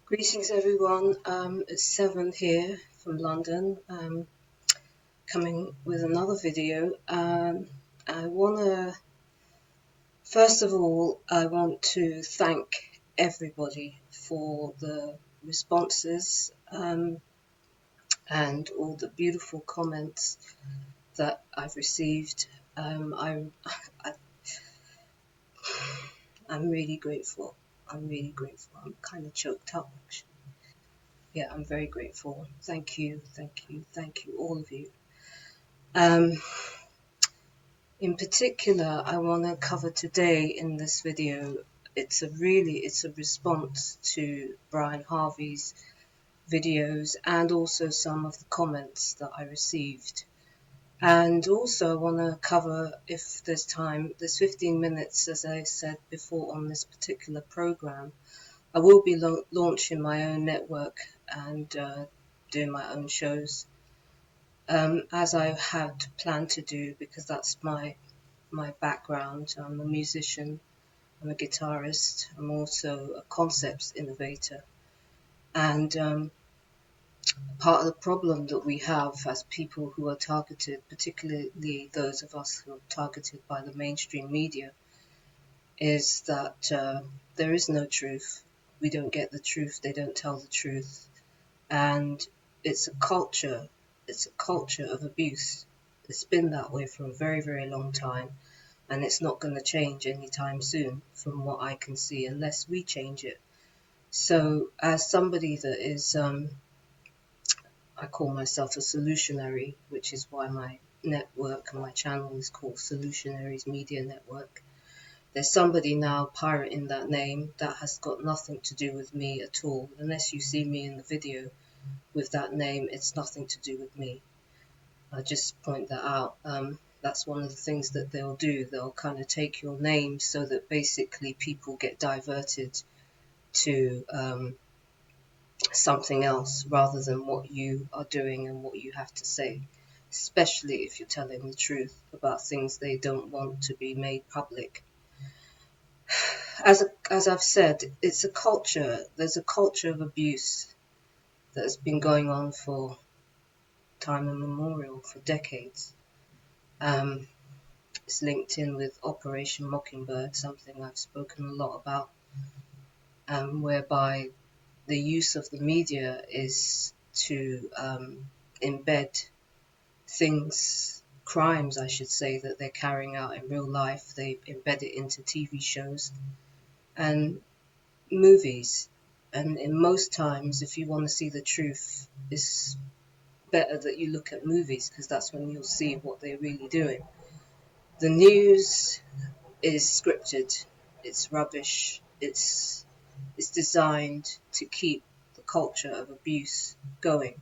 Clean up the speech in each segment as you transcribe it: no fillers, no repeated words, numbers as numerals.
Greetings everyone, it's Seven here from London, coming with another video. First of all, I want to thank everybody for the responses and all the beautiful comments that I've received. I, I'm really grateful. I'm kind of choked up actually. Yeah, I'm very grateful. Thank you, all of you. In particular, I want to cover today in this video, it's a response to Brian Harvey's videos and also some of the comments that I received. And also I want to cover, if there's time, there's 15 minutes, as I said before, on this particular program. I will be launching my own network and doing my own shows, as I had planned to do, because that's my background. I'm a musician, I'm a guitarist, I'm also a concepts innovator. And part of the problem that we have as people who are targeted, particularly those of us who are targeted by the mainstream media, is that there is no truth. We don't get the truth, they don't tell the truth. And it's a culture of abuse. It's been that way for a very, very long time. And it's not going to change anytime soon, from what I can see, unless we change it. So, as somebody that is, I call myself a solutionary, which is why my network and my channel is called Solutionaries Media Network. There's somebody now pirating that name that has got nothing to do with me at all. Unless you see me in the video with that name, it's nothing to do with me. I just point that out. That's one of the things that they'll do. They'll kind of take your name so that basically people get diverted to something else rather than what you are doing and what you have to say, especially if you're telling the truth about things they don't want to be made public. As I've said, it's a culture. There's a culture of abuse that has been going on for time immemorial, for decades. It's linked in with Operation Mockingbird, something I've spoken a lot about, whereby the use of the media is to embed things, crimes I should say, that they're carrying out in real life. They embed it into TV shows and movies. And in most times, if you want to see the truth, it's better that you look at movies, because that's when you'll see what they're really doing. The news is scripted, it's rubbish, it's designed to keep the culture of abuse going.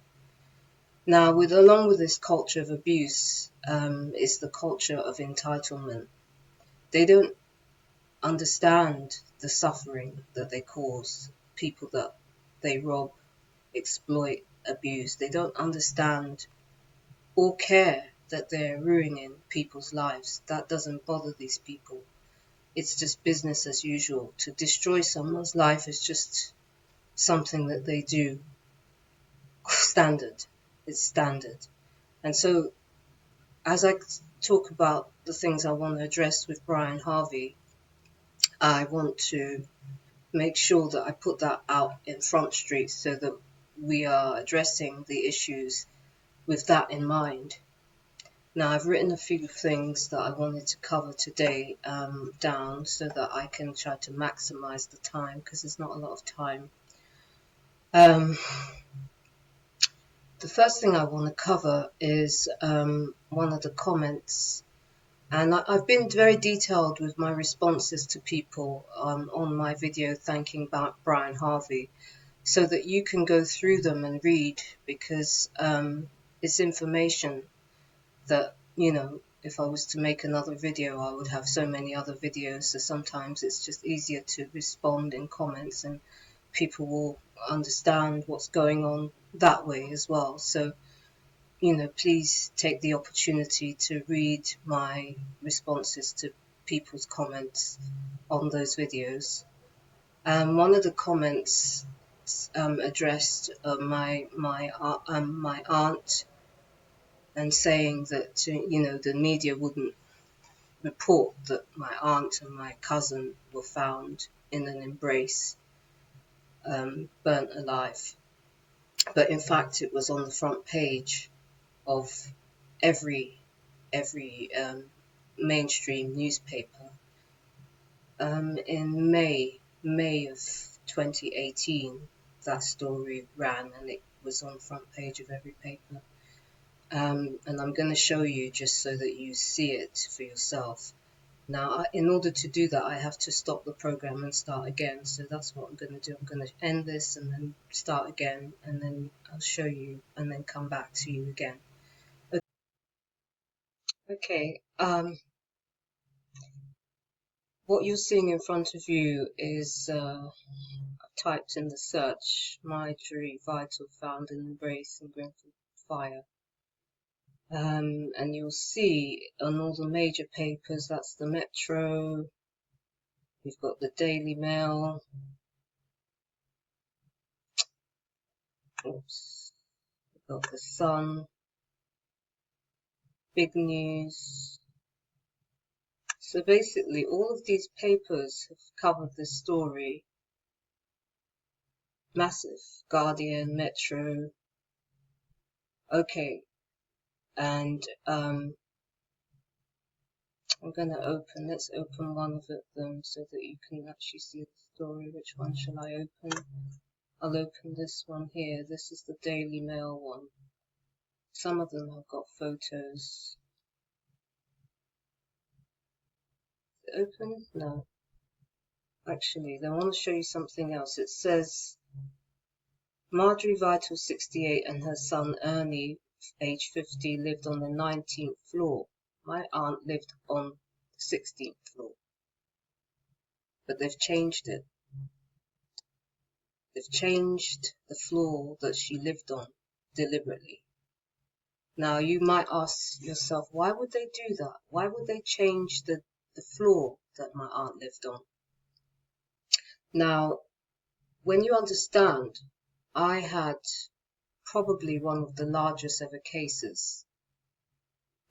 Now, along with this culture of abuse is the culture of entitlement. They don't understand the suffering that they cause, people that they rob, exploit, abuse. They don't understand or care that they're ruining people's lives. That doesn't bother these people. It's just business as usual. To destroy someone's life is just something that they do. Standard. It's standard. And so, as I talk about the things I want to address with Brian Harvey, I want to make sure that I put that out in Front Street so that we are addressing the issues with that in mind. Now, I've written a few things that I wanted to cover today down so that I can try to maximize the time, because there's not a lot of time. The first thing I want to cover is one of the comments, and I've been very detailed with my responses to people on my video thanking Brian Harvey, so that you can go through them and read, because it's information that, if I was to make another video, I would have so many other videos. So sometimes it's just easier to respond in comments, and people will understand what's going on that way as well. So, please take the opportunity to read my responses to people's comments on those videos. One of the comments addressed my aunt, and saying that the media wouldn't report that my aunt and my cousin were found in an embrace, burnt alive. But in fact, it was on the front page of every mainstream newspaper in May of 2018. That story ran, and it was on the front page of every paper. And I'm going to show you just so that you see it for yourself. Now, in order to do that, I have to stop the program and start again. So that's what I'm going to do. I'm going to end this and then start again, and then I'll show you and then come back to you again. Okay. What you're seeing in front of you is I've typed in the search Marjorie Vital found in embrace in Grenfell fire. And you'll see on all the major papers, that's the Metro, we've got the Daily Mail, oops, we've got the Sun, Big News. So basically all of these papers have covered this story. Massive. Guardian, Metro. Okay, and I'm going to let's open one of them so that you can actually see the story. Which one shall I open? I'll open this one here. This is the Daily Mail one. Some of them have got photos. Is it open? No. Actually, I want to show you something else. It says Marjorie Vital, 68, and her son Ernie, age 50, lived on the 19th floor. My aunt lived on the 16th floor. But they've changed it. They've changed the floor that she lived on deliberately. Now, you might ask yourself, why would they do that? Why would they change the floor that my aunt lived on? Now, when you understand, I had probably one of the largest ever cases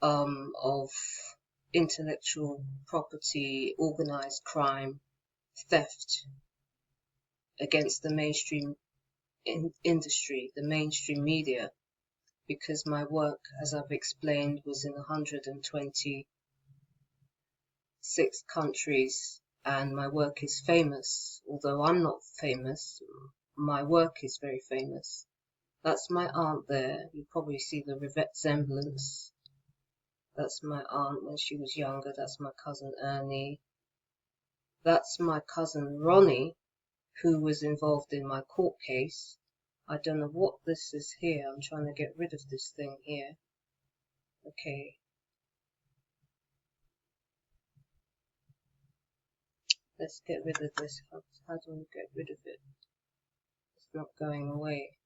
of intellectual property, organized crime, theft against the mainstream industry, the mainstream media, because my work, as I've explained, was in 126 countries, and my work is famous. Although I'm not famous, my work is very famous. That's my aunt there. You probably see the resemblance. That's my aunt when she was younger. That's my cousin Ernie. That's my cousin Ronnie, who was involved in my court case. I don't know what this is here. I'm trying to get rid of this thing here. Okay. Let's get rid of this. How do we get rid of it? It's not going away.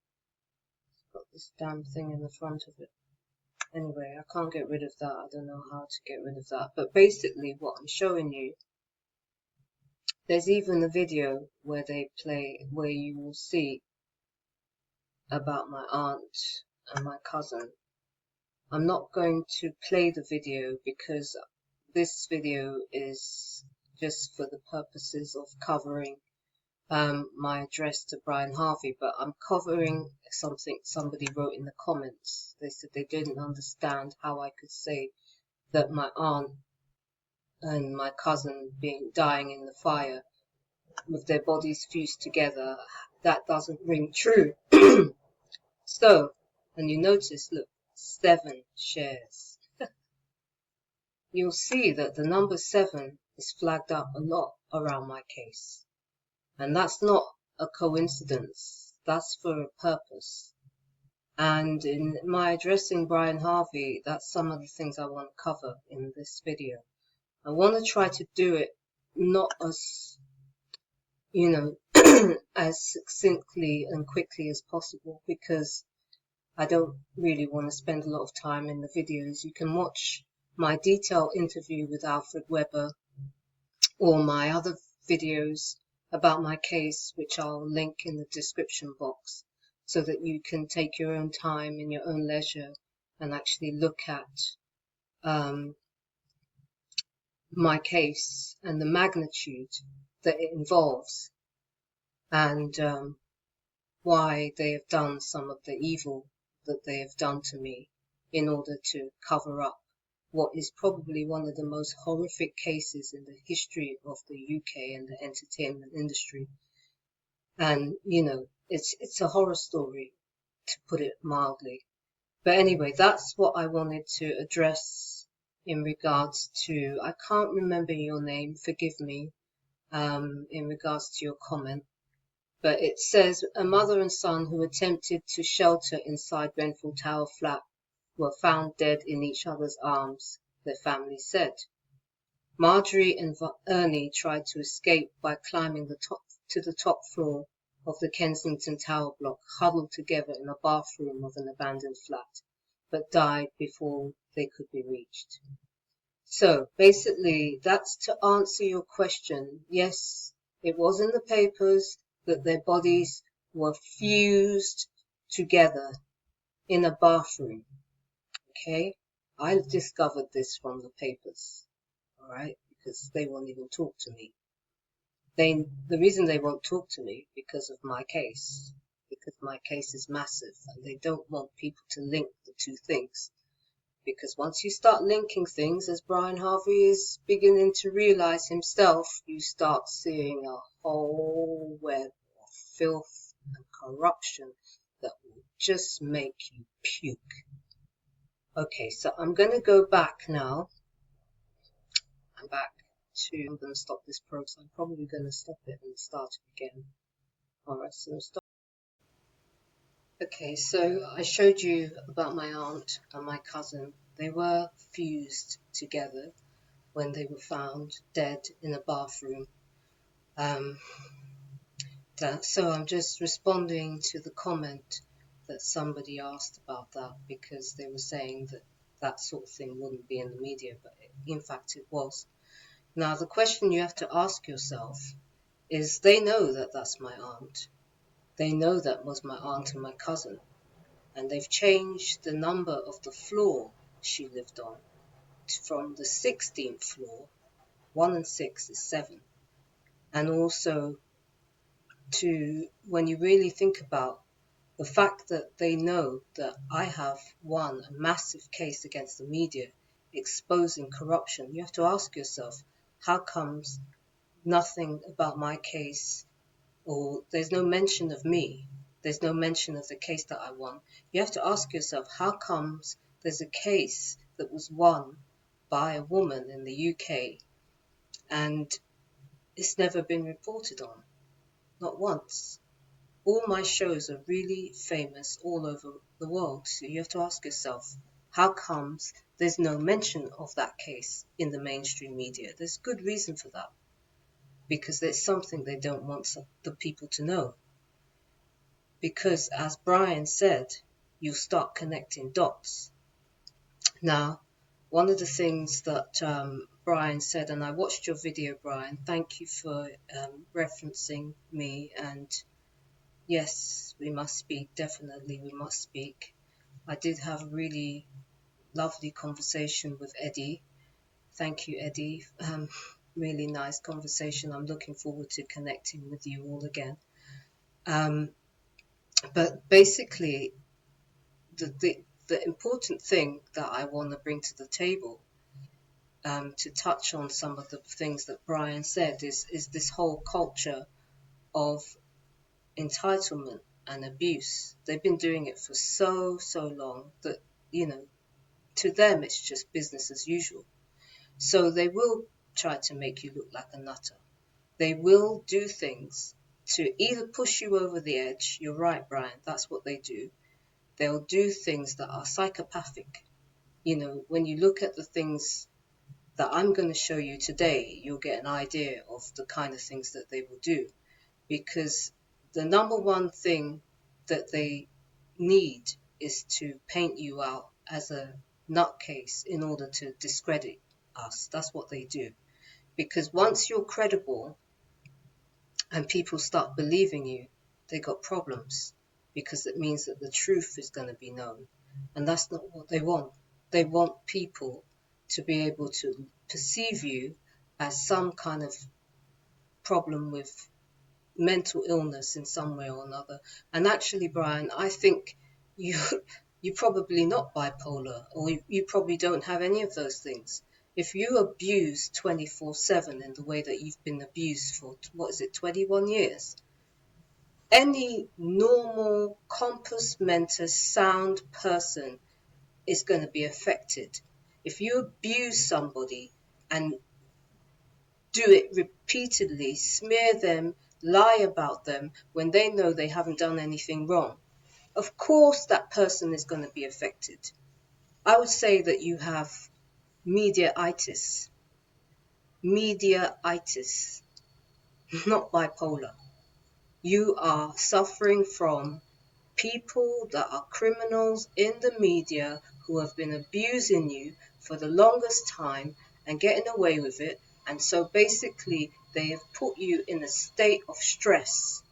It's got this damn thing in the front of it. Anyway, I can't get rid of that. I don't know how to get rid of that. But basically what I'm showing you, there's even a video where they play, where you will see about my aunt and my cousin. I'm not going to play the video because this video is just for the purposes of covering my address to Brian Harvey, but I'm covering something somebody wrote in the comments. They said they didn't understand how I could say that my aunt and my cousin dying in the fire with their bodies fused together. That doesn't ring true. So, and you notice, look, 7 shares. You'll see that the number 7 is flagged up a lot around my case. And that's not a coincidence. That's for a purpose. And in my addressing Brian Harvey, that's some of the things I want to cover in this video. I want to try to do it not as, as succinctly and quickly as possible, because I don't really want to spend a lot of time in the videos. You can watch my detailed interview with Alfred Weber or my other videos about my case, which I'll link in the description box, so that you can take your own time in your own leisure and actually look at my case and the magnitude that it involves, and why they have done some of the evil that they have done to me in order to cover up what is probably one of the most horrific cases in the history of the UK and the entertainment industry. And, you know, it's a horror story, to put it mildly. But anyway, that's what I wanted to address in regards to, I can't remember your name, forgive me, in regards to your comment. But it says, a mother and son who attempted to shelter inside Grenfell Tower flat were found dead in each other's arms, their family said. Marjorie and Ernie tried to escape by climbing to the top floor of the Kensington Tower block, huddled together in a bathroom of an abandoned flat, but died before they could be reached. So basically, that's to answer your question. Yes, it was in the papers that their bodies were fused together in a bathroom. Okay, I discovered this from the papers. All right, because they won't even talk to me. The reason they won't talk to me because of my case, because my case is massive, and they don't want people to link the two things. Because once you start linking things, as Brian Harvey is beginning to realize himself, you start seeing a whole web of filth and corruption that will just make you puke. Okay, so I'm going to go back now. I'm going to stop this process. I'm probably going to stop it and start it again. Alright, so stop. Okay, so I showed you about my aunt and my cousin. They were fused together when they were found dead in a bathroom. So I'm just responding to the comment that somebody asked about that, because they were saying that that sort of thing wouldn't be in the media, but in fact it was. Now the question you have to ask yourself is, they know that that's my aunt. They know that was my aunt and my cousin. And they've changed the number of the floor she lived on from the 16th floor, 1 and 6 is 7. And also, to when you really think about the fact that they know that I have won a massive case against the media exposing corruption, you have to ask yourself, how comes nothing about my case, or there's no mention of me, there's no mention of the case that I won? You have to ask yourself, how comes there's a case that was won by a woman in the UK and it's never been reported on? Not once. All my shows are really famous all over the world. So you have to ask yourself, how comes there's no mention of that case in the mainstream media? There's good reason for that. Because there's something they don't want the people to know. Because as Brian said, you start connecting dots. Now, one of the things that Brian said, and I watched your video, Brian, thank you for referencing me, and yes, we must speak, definitely we must speak. I did have a really lovely conversation with Eddie. Thank you, Eddie. Really nice conversation. I'm looking forward to connecting with you all again. But basically, the important thing that I want to bring to the table, to touch on some of the things that Brian said, is this whole culture of entitlement and abuse. They've been doing it for so long that, you know, to them it's just business as usual. So they will try to make you look like a nutter. They will do things to either push you over the edge. You're right, Brian, that's what they do. They'll do things that are psychopathic. You know, when you look at the things that I'm going to show you today, you'll get an idea of the kind of things that they will do. Because the number one thing that they need is to paint you out as a nutcase in order to discredit us. That's what they do. Because once you're credible, and people start believing you, they got problems, because it means that the truth is going to be known. And that's not what they want. They want people to be able to perceive you as some kind of problem with mental illness in some way or another. And actually, Brian, I think you you're probably not bipolar, or you probably don't have any of those things. If you abuse 24/7 in the way that you've been abused for, what is it, 21 years, any normal compos mentis sound person is going to be affected. If you abuse somebody and do it repeatedly, smear them, lie about them when they know they haven't done anything wrong, of course that person is going to be affected. I would say that you have mediaitis, mediaitis, not bipolar. You are suffering from people that are criminals in the media who have been abusing you for the longest time and getting away with it. And so basically, they have put you in a state of stress.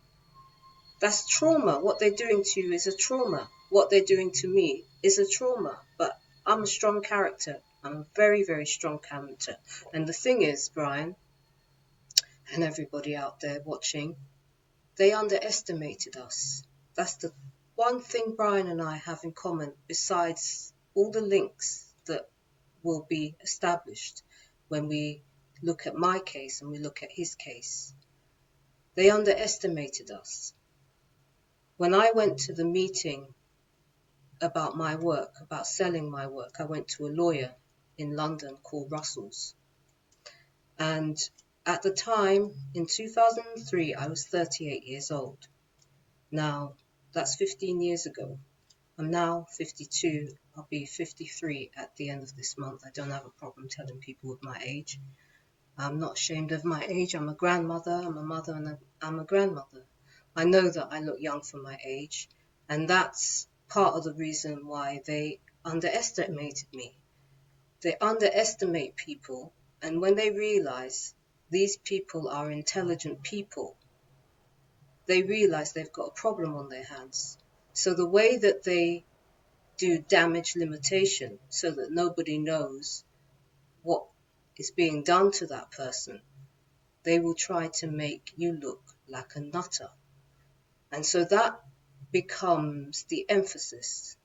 That's trauma. What they're doing to you is a trauma. What they're doing to me is a trauma. But I'm a strong character. I'm a very, very strong character. And the thing is, Brian, and everybody out there watching, they underestimated us. That's the one thing Brian and I have in common, besides all the links that will be established when we look at my case and we look at his case. They underestimated us. When I went to the meeting about my work, about selling my work, I went to a lawyer in London called Russell's. And at the time, in 2003, I was 38 years old. Now, that's 15 years ago. I'm now 52. I'll be 53 at the end of this month. I don't have a problem telling people with my age. I'm not ashamed of my age. I'm a grandmother, I'm a mother, and I'm a grandmother. I know that I look young for my age, and that's part of the reason why they underestimated me. They underestimate people, and when they realize these people are intelligent people, they realize they've got a problem on their hands. So the way that they do damage limitation so that nobody knows what is being done to that person, they will try to make you look like a nutter. And so that becomes the emphasis.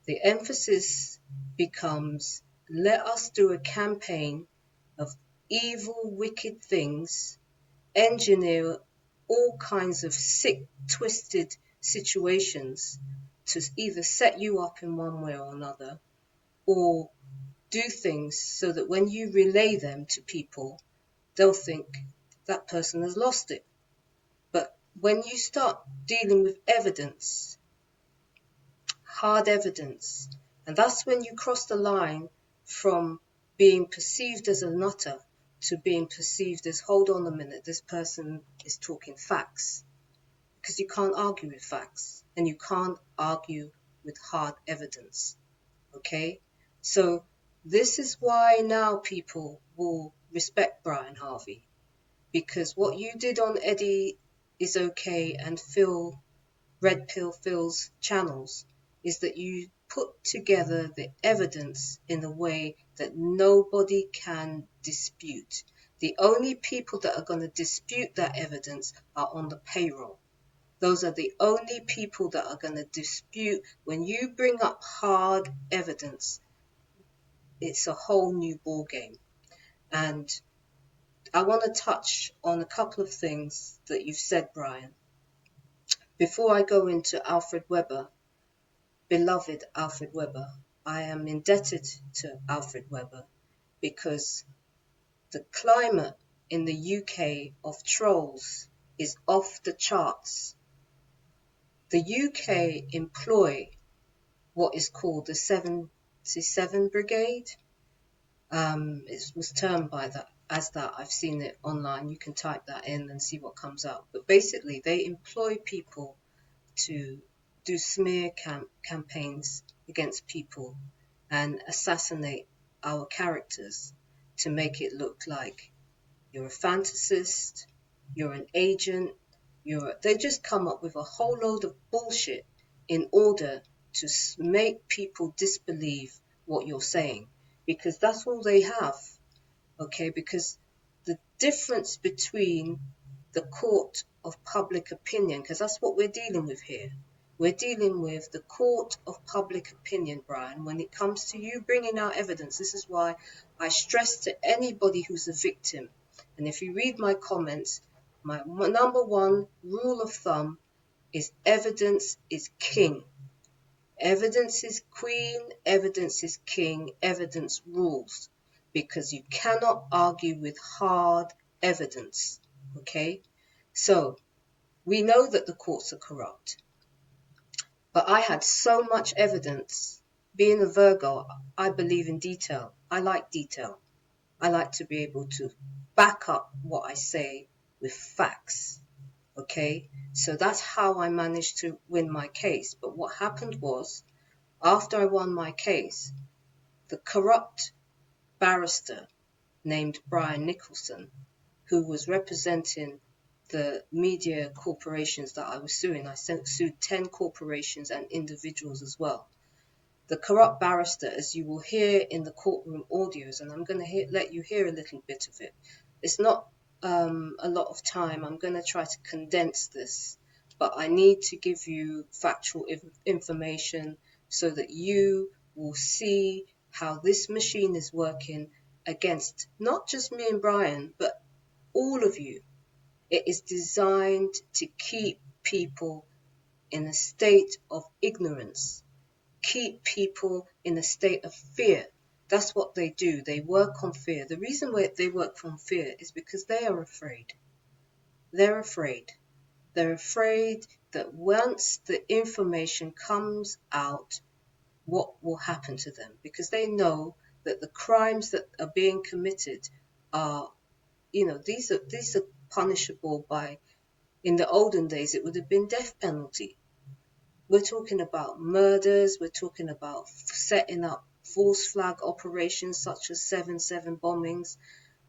The emphasis becomes, let us do a campaign of evil, wicked things, engineer all kinds of sick, twisted situations to either set you up in one way or another, or do things so that when you relay them to people, they'll think that person has lost it. But when you start dealing with evidence, hard evidence, and that's when you cross the line from being perceived as a nutter to being perceived as, hold on a minute, this person is talking facts. Because you can't argue with facts, and you can't argue with hard evidence. Okay? So this is why now people will respect Brian Harvey, because what you did on Eddie is okay and Phil, Red Pill Phil's channels, is that you put together the evidence in a way that nobody can dispute. The only people that are going to dispute that evidence are on the payroll. Those are the only people that are going to dispute. When you bring up hard evidence, it's a whole new ball game. And I want to touch on a couple of things that you've said, Brian. Before I go into Alfred Weber, beloved Alfred Weber, I am indebted to Alfred Weber because the climate in the UK of trolls is off the charts. The UK employ what is called the 77 Brigade. It was termed by that as that. I've seen it online. You can type that in and see what comes up. But basically, they employ people to do smear campaigns against people and assassinate our characters to make it look like you're a fantasist, you're an agent, they just come up with a whole load of bullshit in order to make people disbelieve what you're saying, because that's all they have. Okay, because the difference between the court of public opinion, because that's what we're dealing with here. We're dealing with the court of public opinion, Brian, when it comes to you bringing out evidence. This is why I stress to anybody who's a victim, and if you read my comments, my number one rule of thumb is evidence is king. Evidence is queen, evidence is king, evidence rules, because you cannot argue with hard evidence. Okay? So, we know that the courts are corrupt, but I had so much evidence. Being a Virgo, I believe in detail. I like detail. I like to be able to back up what I say with facts. Okay? So that's how I managed to win my case. But what happened was, after I won my case, the corrupt barrister named Brian Nicholson, who was representing the media corporations that I was suing, I sued 10 corporations and individuals as well. The corrupt barrister, as you will hear in the courtroom audios, and I'm going to let you hear a little bit of it. It's not a lot of time. I'm going to try to condense this, but I need to give you factual information so that you will see how this machine is working against not just me and Brian, but all of you. It is designed to keep people in a state of ignorance, keep people in a state of fear. That's what they do. They work on fear. The reason why they work from fear is because they are afraid. They're afraid. They're afraid that once the information comes out, what will happen to them? Because they know that the crimes that are being committed are, these are punishable by, in the olden days, it would have been death penalty. We're talking about murders. We're talking about setting up false flag operations such as 7/7 bombings.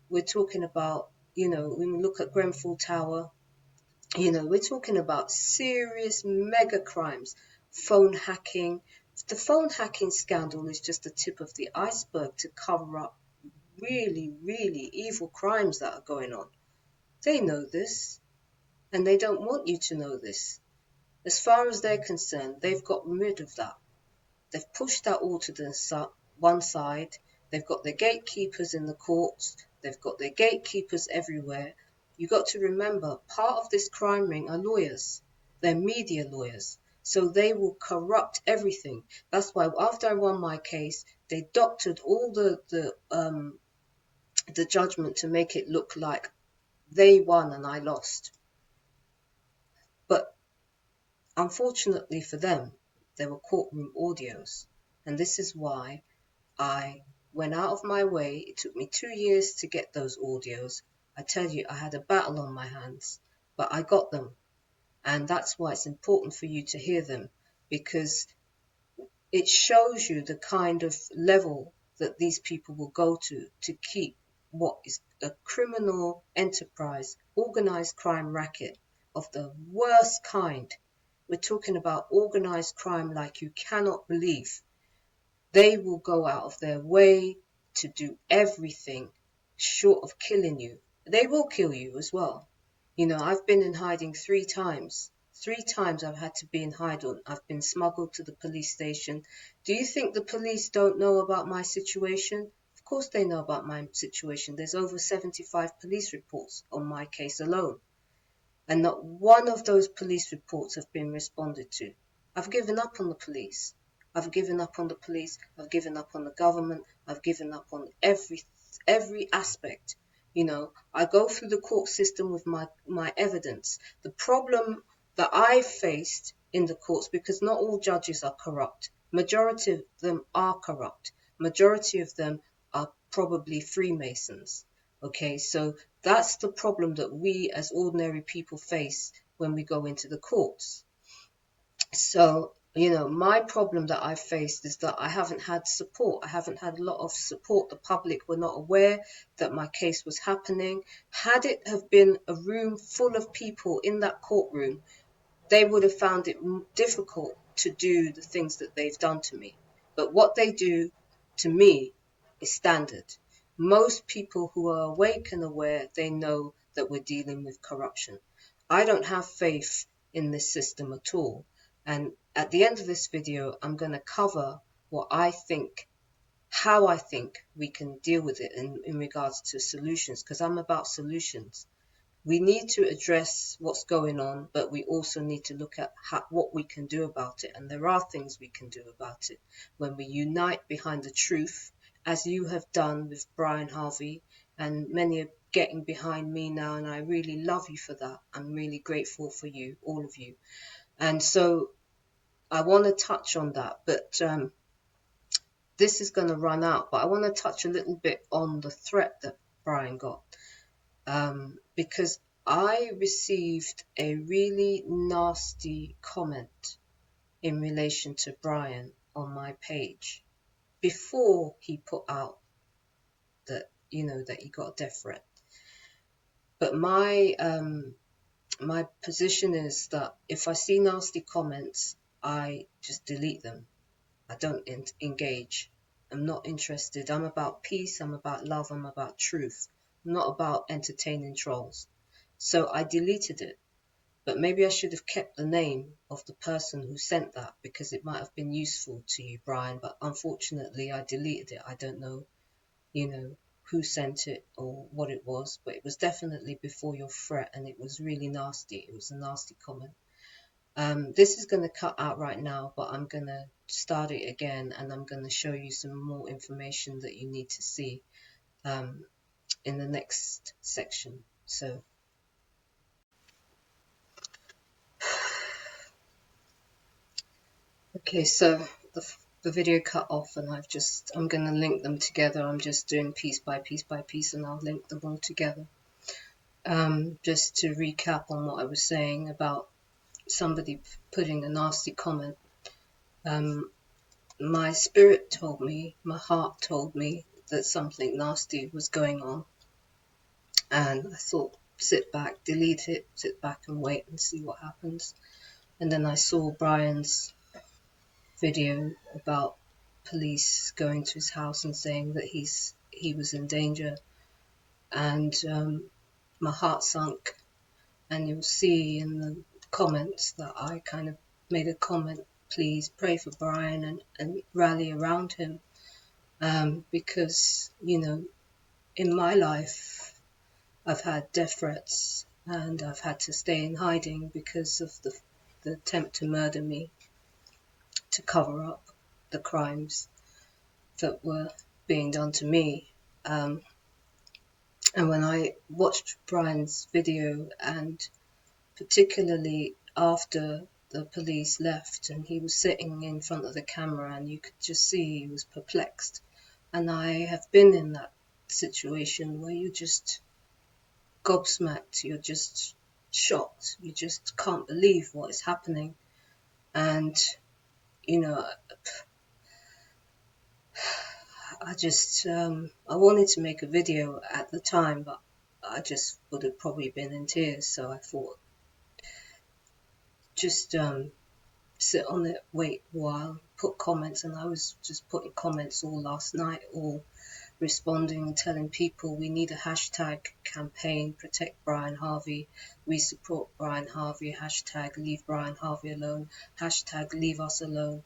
We're talking about, when we look at Grenfell Tower, we're talking about serious mega crimes, phone hacking. The phone hacking scandal is just the tip of the iceberg to cover up really, really evil crimes that are going on. They know this, and they don't want you to know this. As far as they're concerned, they've got rid of that. They've pushed that all to the one side. They've got their gatekeepers in the courts. They've got their gatekeepers everywhere. You got to remember, part of this crime ring are lawyers. They're media lawyers. So they will corrupt everything. That's why after I won my case, they doctored all the judgment to make it look like they won and I lost. But unfortunately for them, there were courtroom audios. And this is why I went out of my way. It took me 2 years to get those audios. I tell you, I had a battle on my hands, but I got them. And that's why it's important for you to hear them, because it shows you the kind of level that these people will go to keep what is a criminal enterprise, organized crime racket of the worst kind. We're talking about organized crime like you cannot believe. They will go out of their way to do everything short of killing you. They will kill you as well. I've been in hiding 3 times. 3 times I've had to be in hiding. I've been smuggled to the police station. Do you think the police don't know about my situation? Of course they know about my situation. There's over 75 police reports on my case alone. And not one of those police reports have been responded to. I've given up on the police. I've given up on the police. I've given up on the government. I've given up on every aspect. I go through the court system with my evidence. The problem that I faced in the courts, because not all judges are corrupt. Majority of them are corrupt. Majority of them are probably Freemasons. Okay, so that's the problem that we as ordinary people face when we go into the courts. So My problem that I've faced is that I haven't had support. I haven't had a lot of support. The public were not aware that my case was happening. Had it have been a room full of people in that courtroom, they would have found it difficult to do the things that they've done to me. But what they do to me is standard. Most people who are awake and aware, they know that we're dealing with corruption. I don't have faith in this system at all. And at the end of this video, I'm going to cover what I think, how I think we can deal with it in regards to solutions, because I'm about solutions. We need to address what's going on, but we also need to look at what we can do about it. And there are things we can do about it when we unite behind the truth, as you have done with Brian Harvey, and many are getting behind me now, and I really love you for that. I'm really grateful for you, all of you. And so I want to touch on that, but this is going to run out. But I want to touch a little bit on the threat that Brian got. Because I received a really nasty comment in relation to Brian on my page before he put out that, that he got a death threat. But my position is that if I see nasty comments, I just delete them. I don't engage. I'm not interested. I'm about peace. I'm about love. I'm about truth. I'm not about entertaining trolls. So I deleted it. But maybe I should have kept the name of the person who sent that, because it might have been useful to you, Brian. But unfortunately, I deleted it. I don't know, who sent it or what it was. But it was definitely before your threat, and it was really nasty. It was a nasty comment. This is going to cut out right now, but I'm going to start it again, and I'm going to show you some more information that you need to see in the next section. So, okay, so the video cut off, and I'm going to link them together. I'm just doing piece by piece by piece, and I'll link them all together. Just to recap on what I was saying about somebody putting a nasty comment. My spirit told me, my heart told me that something nasty was going on. And I thought, sit back, delete it, sit back and wait and see what happens. And then I saw Brian's video about police going to his house and saying that he was in danger. And my heart sunk. And you'll see in the comments that I kind of made a comment, please pray for Brian and rally around him. Because, in my life, I've had death threats, and I've had to stay in hiding because of the attempt to murder me, to cover up the crimes that were being done to me. And when I watched Brian's video, and particularly after the police left and he was sitting in front of the camera, and you could just see he was perplexed. And I have been in that situation where you're just gobsmacked, you're just shocked, you just can't believe what is happening. And, I wanted to make a video at the time, but I just would have probably been in tears. So I thought, just sit on it, wait a while, put comments. And I was just putting comments all last night, all responding, telling people we need a hashtag campaign, protect Brian Harvey, we support Brian Harvey, hashtag leave Brian Harvey alone, hashtag leave us alone.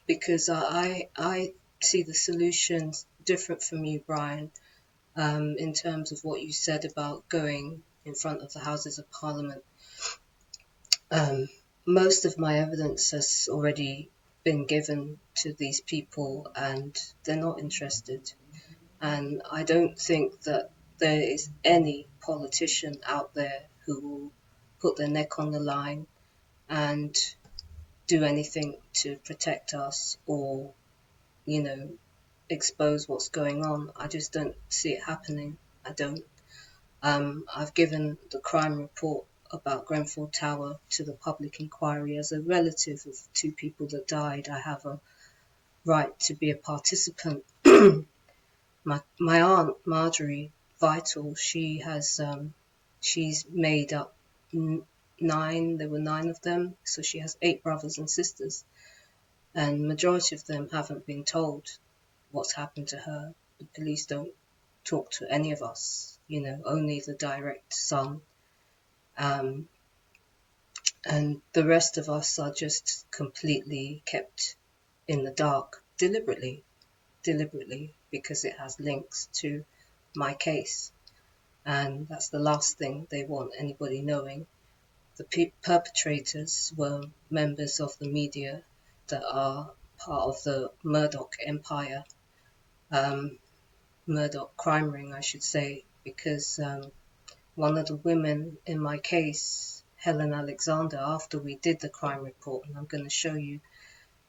Because I see the solutions different from you, Brian, in terms of what you said about going in front of the Houses of Parliament. Most of my evidence has already been given to these people, and they're not interested. And I don't think that there is any politician out there who will put their neck on the line and do anything to protect us, or, expose what's going on. I just don't see it happening. I don't. I've given the crime report about Grenfell Tower to the public inquiry. As a relative of two people that died, I have a right to be a participant. My aunt Marjorie Vital, she's made up nine. There were 9 of them, so she has 8 brothers and sisters, and majority of them haven't been told what's happened to her. The police don't talk to any of us, only the direct son, and the rest of us are just completely kept in the dark deliberately, because it has links to my case, and that's the last thing they want anybody knowing. The perpetrators were members of the media that are part of the Murdoch empire, Murdoch crime ring, I should say, because one of the women in my case, Helen Alexander, after we did the crime report, and I'm going to show you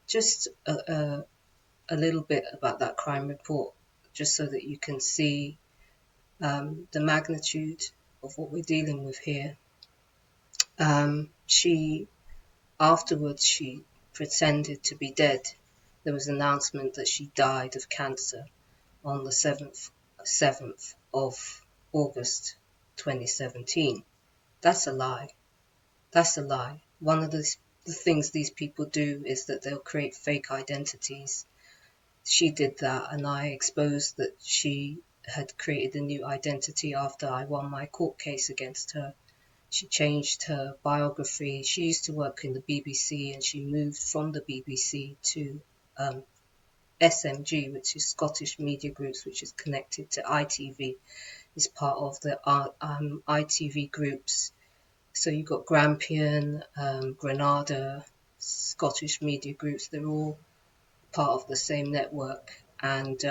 just a little bit about that crime report, just so that you can see the magnitude of what we're dealing with here. Afterwards, she pretended to be dead. There was an announcement that she died of cancer on the 7th of August 2017. That's a lie. That's a lie. One of the things these people do is that they'll create fake identities. She did that, and I exposed that she had created a new identity after I won my court case against her. She changed her biography. She used to work in the BBC, and she moved from the BBC to SMG, which is Scottish Media Groups, which is connected to ITV. It's part of the ITV groups. So you've got Grampian, Granada, Scottish Media Groups. They're all part of the same network. And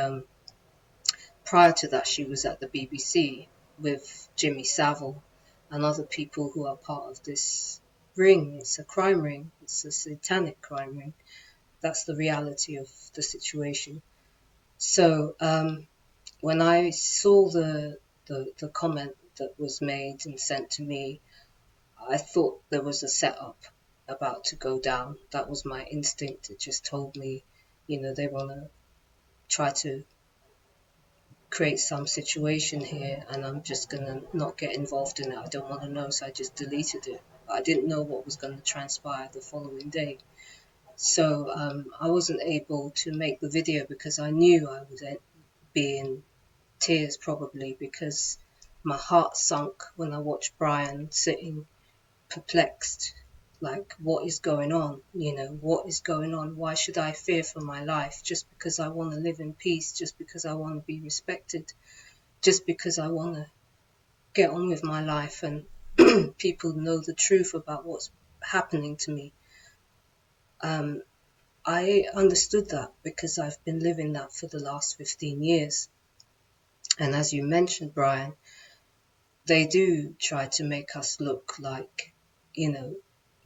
prior to that, she was at the BBC with Jimmy Savile and other people who are part of this ring. It's a crime ring. It's a satanic crime ring. That's the reality of the situation. So when I saw the comment that was made and sent to me, I thought there was a setup about to go down. That was my instinct. It just told me, they want to try to create some situation here, and I'm just going to not get involved in it. I don't want to know, so I just deleted it. But I didn't know what was going to transpire the following day. So I wasn't able to make the video because I knew I would be in tears probably, because my heart sunk when I watched Brian sitting perplexed, like, what is going on? What is going on? Why should I fear for my life just because I want to live in peace, just because I want to be respected, just because I want to get on with my life and people know the truth about what's happening to me. I understood that because I've been living that for the last 15 years. And as you mentioned, Brian, they do try to make us look like,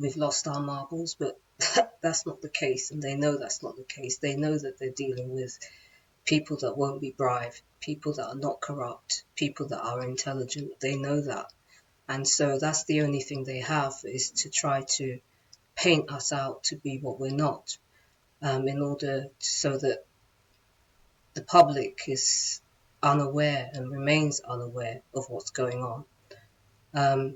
we've lost our marbles, but that's not the case. And they know that's not the case. They know that they're dealing with people that won't be bribed, people that are not corrupt, people that are intelligent. They know that. And so that's the only thing they have, is to try to paint us out to be what we're not, in order so that the public is unaware and remains unaware of what's going on.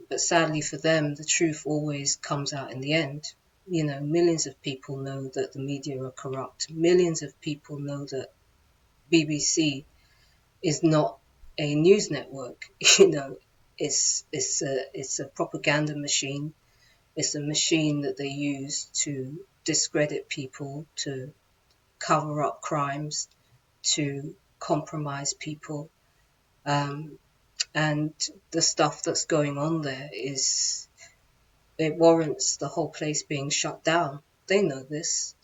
But sadly for them, the truth always comes out in the end. Millions of people know that the media are corrupt. Millions of people know that BBC is not a news network. It's a propaganda machine. It's a machine that they use to discredit people, to cover up crimes, to compromise people. And the stuff that's going on there it warrants the whole place being shut down. They know this.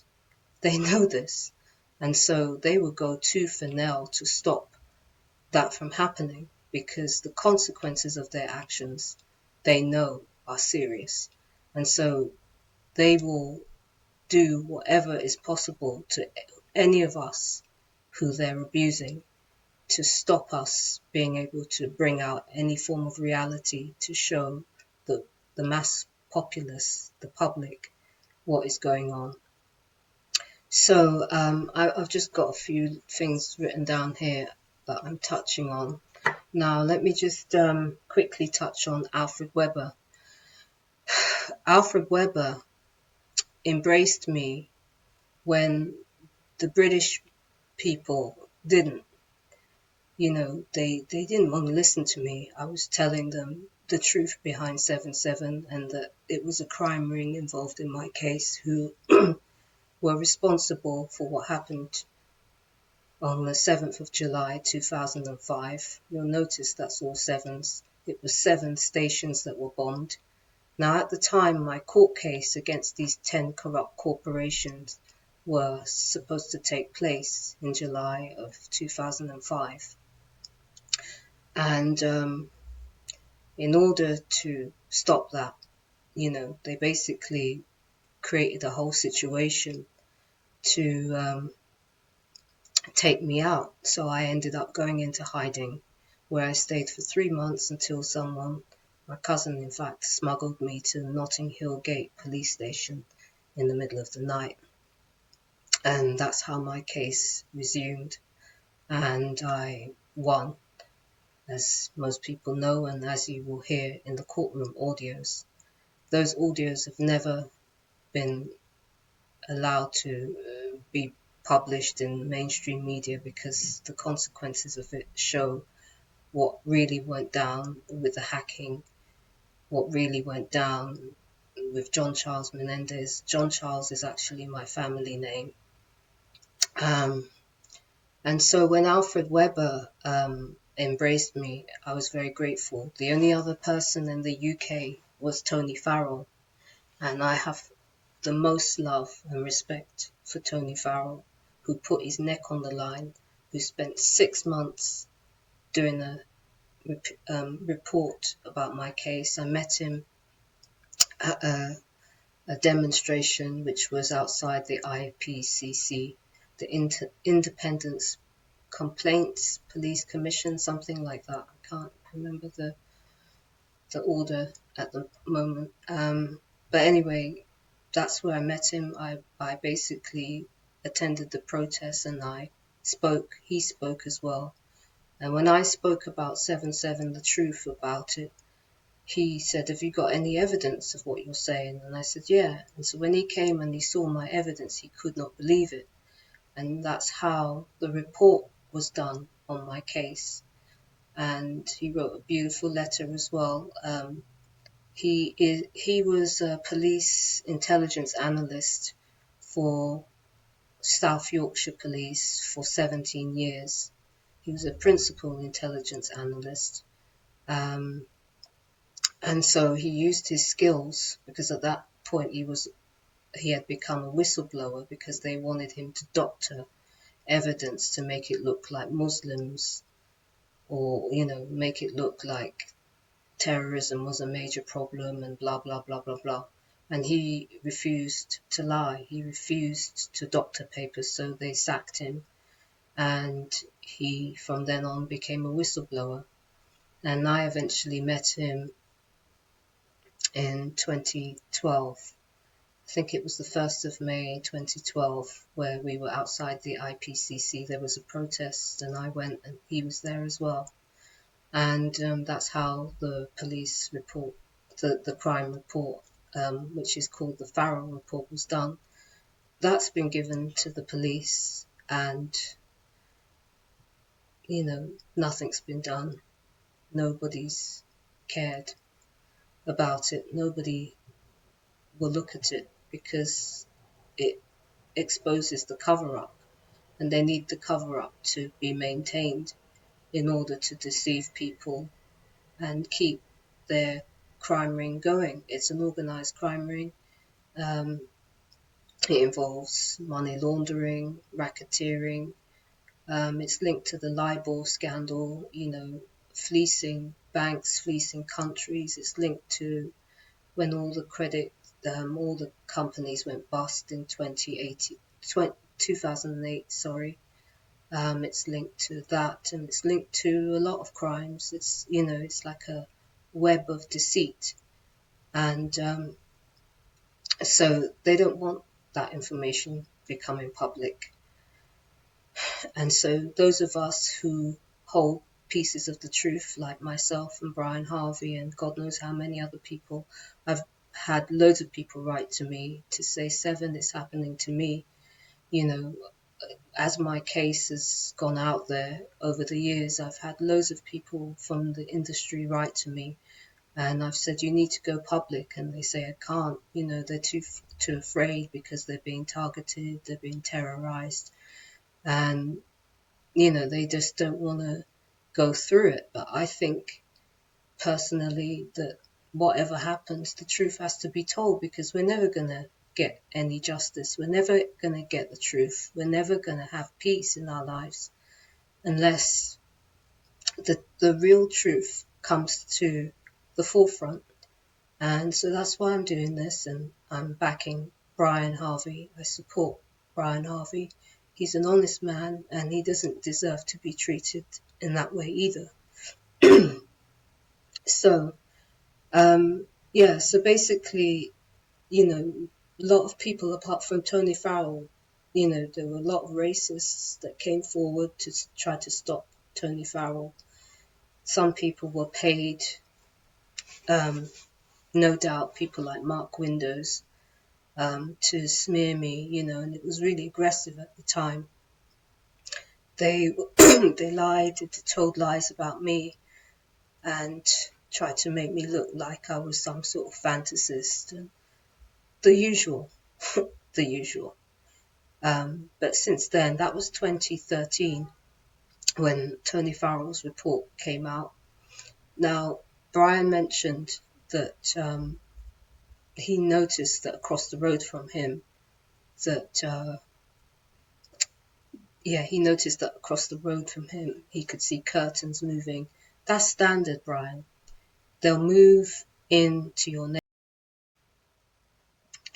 They know this. And so they will go tooth and nail to stop that from happening, because the consequences of their actions, they know, are serious. And so they will do whatever is possible to any of us who they're abusing, to stop us being able to bring out any form of reality to show that the mass populace, the public, what is going on. So I've just got a few things written down here that I'm touching on. Now let me just quickly touch on Alfred Weber. Alfred Weber embraced me when the British people didn't. They didn't want to listen to me. I was telling them the truth behind 7/7 and that it was a crime ring involved in my case who were responsible for what happened on the 7th of July 2005. You'll notice that's all sevens. It was 7 stations that were bombed. Now, at the time, my court case against these 10 corrupt corporations were supposed to take place in July of 2005. And in order to stop that, they basically created a whole situation to take me out. So I ended up going into hiding, where I stayed for 3 months until my cousin in fact, smuggled me to Notting Hill Gate police station in the middle of the night. And that's how my case resumed. And I won, as most people know, and as you will hear in the courtroom audios. Those audios have never been allowed to be published in mainstream media because the consequences of it show what really went down with the hacking, what really went down with John Charles Menendez. John Charles is actually my family name. And so when Alfred Weber embraced me, I was very grateful. The only other person in the UK was Tony Farrell, and I have the most love and respect for Tony Farrell, who put his neck on the line, who spent 6 months doing a report about my case. I met him at a demonstration which was outside the IPCC, the Independence Complaints Police Commission, something like that. I can't remember the order at the moment. But anyway, that's where I met him. I basically attended the protest and I spoke. He spoke as well. And when I spoke about 7/7, the truth about it, he said, "Have you got any evidence of what you're saying?" And I said, "Yeah." And so when he came and he saw my evidence, he could not believe it. And that's how the report was done on my case. And he wrote a beautiful letter as well. He was a police intelligence analyst for South Yorkshire Police for 17 years. He was a principal intelligence analyst. And so he used his skills because at that point he had become a whistleblower because they wanted him to doctor evidence to make it look like Muslims or, make it look like terrorism was a major problem and blah, blah, blah, blah, blah. And he refused to lie. He refused to doctor papers, so they sacked him. And he, from then on, became a whistleblower. And I eventually met him in 2012. I think it was the 1st of May 2012, where we were outside the IPCC. There was a protest and I went and he was there as well. And that's how the police report, the crime report, which is called the Farrell report, was done. That's been given to the police and, nothing's been done. Nobody's cared about it. Nobody will look at it because it exposes the cover-up, and they need the cover-up to be maintained in order to deceive people and keep their crime ring going. It's an organized crime ring. It involves money laundering, racketeering. It's linked to the LIBOR scandal, fleecing banks, fleecing countries. It's linked to when all the companies went bust in 2008, sorry. It's linked to that, and it's linked to a lot of crimes. It's like a web of deceit. And so they don't want that information becoming public. And so those of us who hold pieces of the truth, like myself and Brian Harvey and God knows how many other people, I've had loads of people write to me to say, Seven, it's happening to me. You know, as my case has gone out there over the years, I've had loads of people from the industry write to me, and I've said, you need to go public, and they say I can't. You know, they're too afraid because they're being targeted, they're being terrorized, and you know, they just don't want to go through it. But I think personally that whatever happens, the truth has to be told, because we're never going to get any justice. We're never going to get the truth. We're never going to have peace in our lives unless the real truth comes to the forefront. And so that's why I'm doing this, and I'm backing Brian Harvey. I support Brian Harvey. He's an honest man, and he doesn't deserve to be treated in that way either. So, yeah, so basically, you know, a lot of people, apart from Tony Farrell, you know, there were a lot of racists that came forward to try to stop Tony Farrell. Some people were paid, no doubt, people like Mark Windows, to smear me, you know, and it was really aggressive at the time. They they lied, they told lies about me, and tried to make me look like I was some sort of fantasist, and the usual, the usual. But since then, that was 2013 when Tony Farrell's report came out. Now, Brian mentioned that he noticed that across the road from him, that he noticed that across the road from him, he could see curtains moving. That's standard, Brian. They'll move into your neck.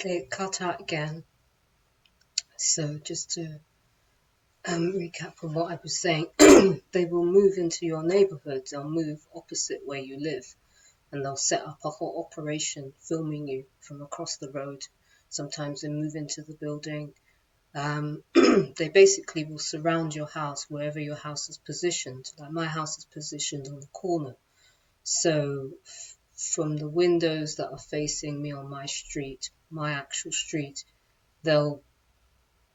Okay, cut out again. So just to recap on what I was saying, they will move into your neighborhood. They'll move opposite where you live, and they'll set up a whole operation filming you from across the road. Sometimes they move into the building. They basically will surround your house wherever your house is positioned. Like my house is positioned on the corner. So from the windows that are facing me on my street, my actual street, they'll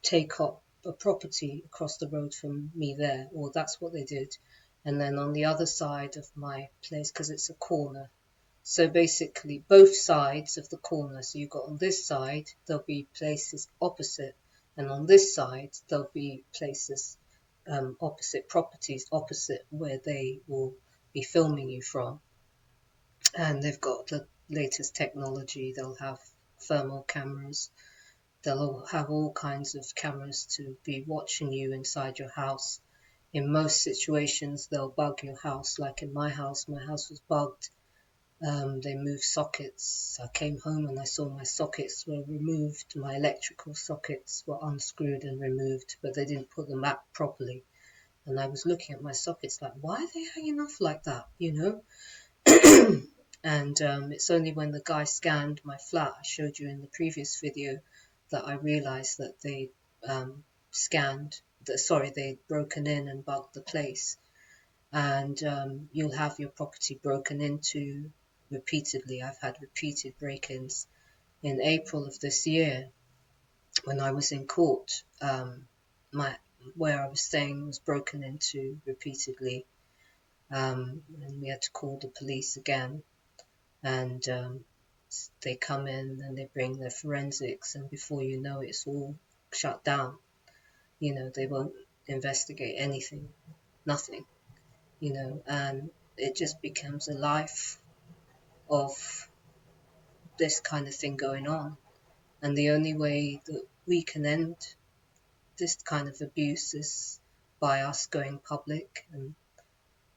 take up a property across the road from me there, or that's what they did. And then on the other side of my place, because it's a corner, so basically both sides of the corner, so you've got on this side, there'll be places opposite, and on this side, there'll be places opposite, properties opposite where they will be filming you from. And they've got the latest technology. They'll have thermal cameras. They'll have all kinds of cameras to be watching you inside your house. In most situations, they'll bug your house. Like in my house was bugged. They moved sockets. I came home and I saw my sockets were removed. My electrical sockets were unscrewed and removed, but they didn't put them back properly. And I was looking at my sockets like, why are they hanging off like that, you know? And it's only when the guy scanned my flat, I showed you in the previous video, that I realized that they they'd broken in and bugged the place. And you'll have your property broken into repeatedly. I've had repeated break-ins. In April of this year, when I was in court, where I was staying was broken into repeatedly, and we had to call the police again. And they come in and they bring their forensics, and before you know it, it's all shut down. You know, they won't investigate anything, nothing, you know, and it just becomes a life of this kind of thing going on. And the only way that we can end this kind of abuse is by us going public and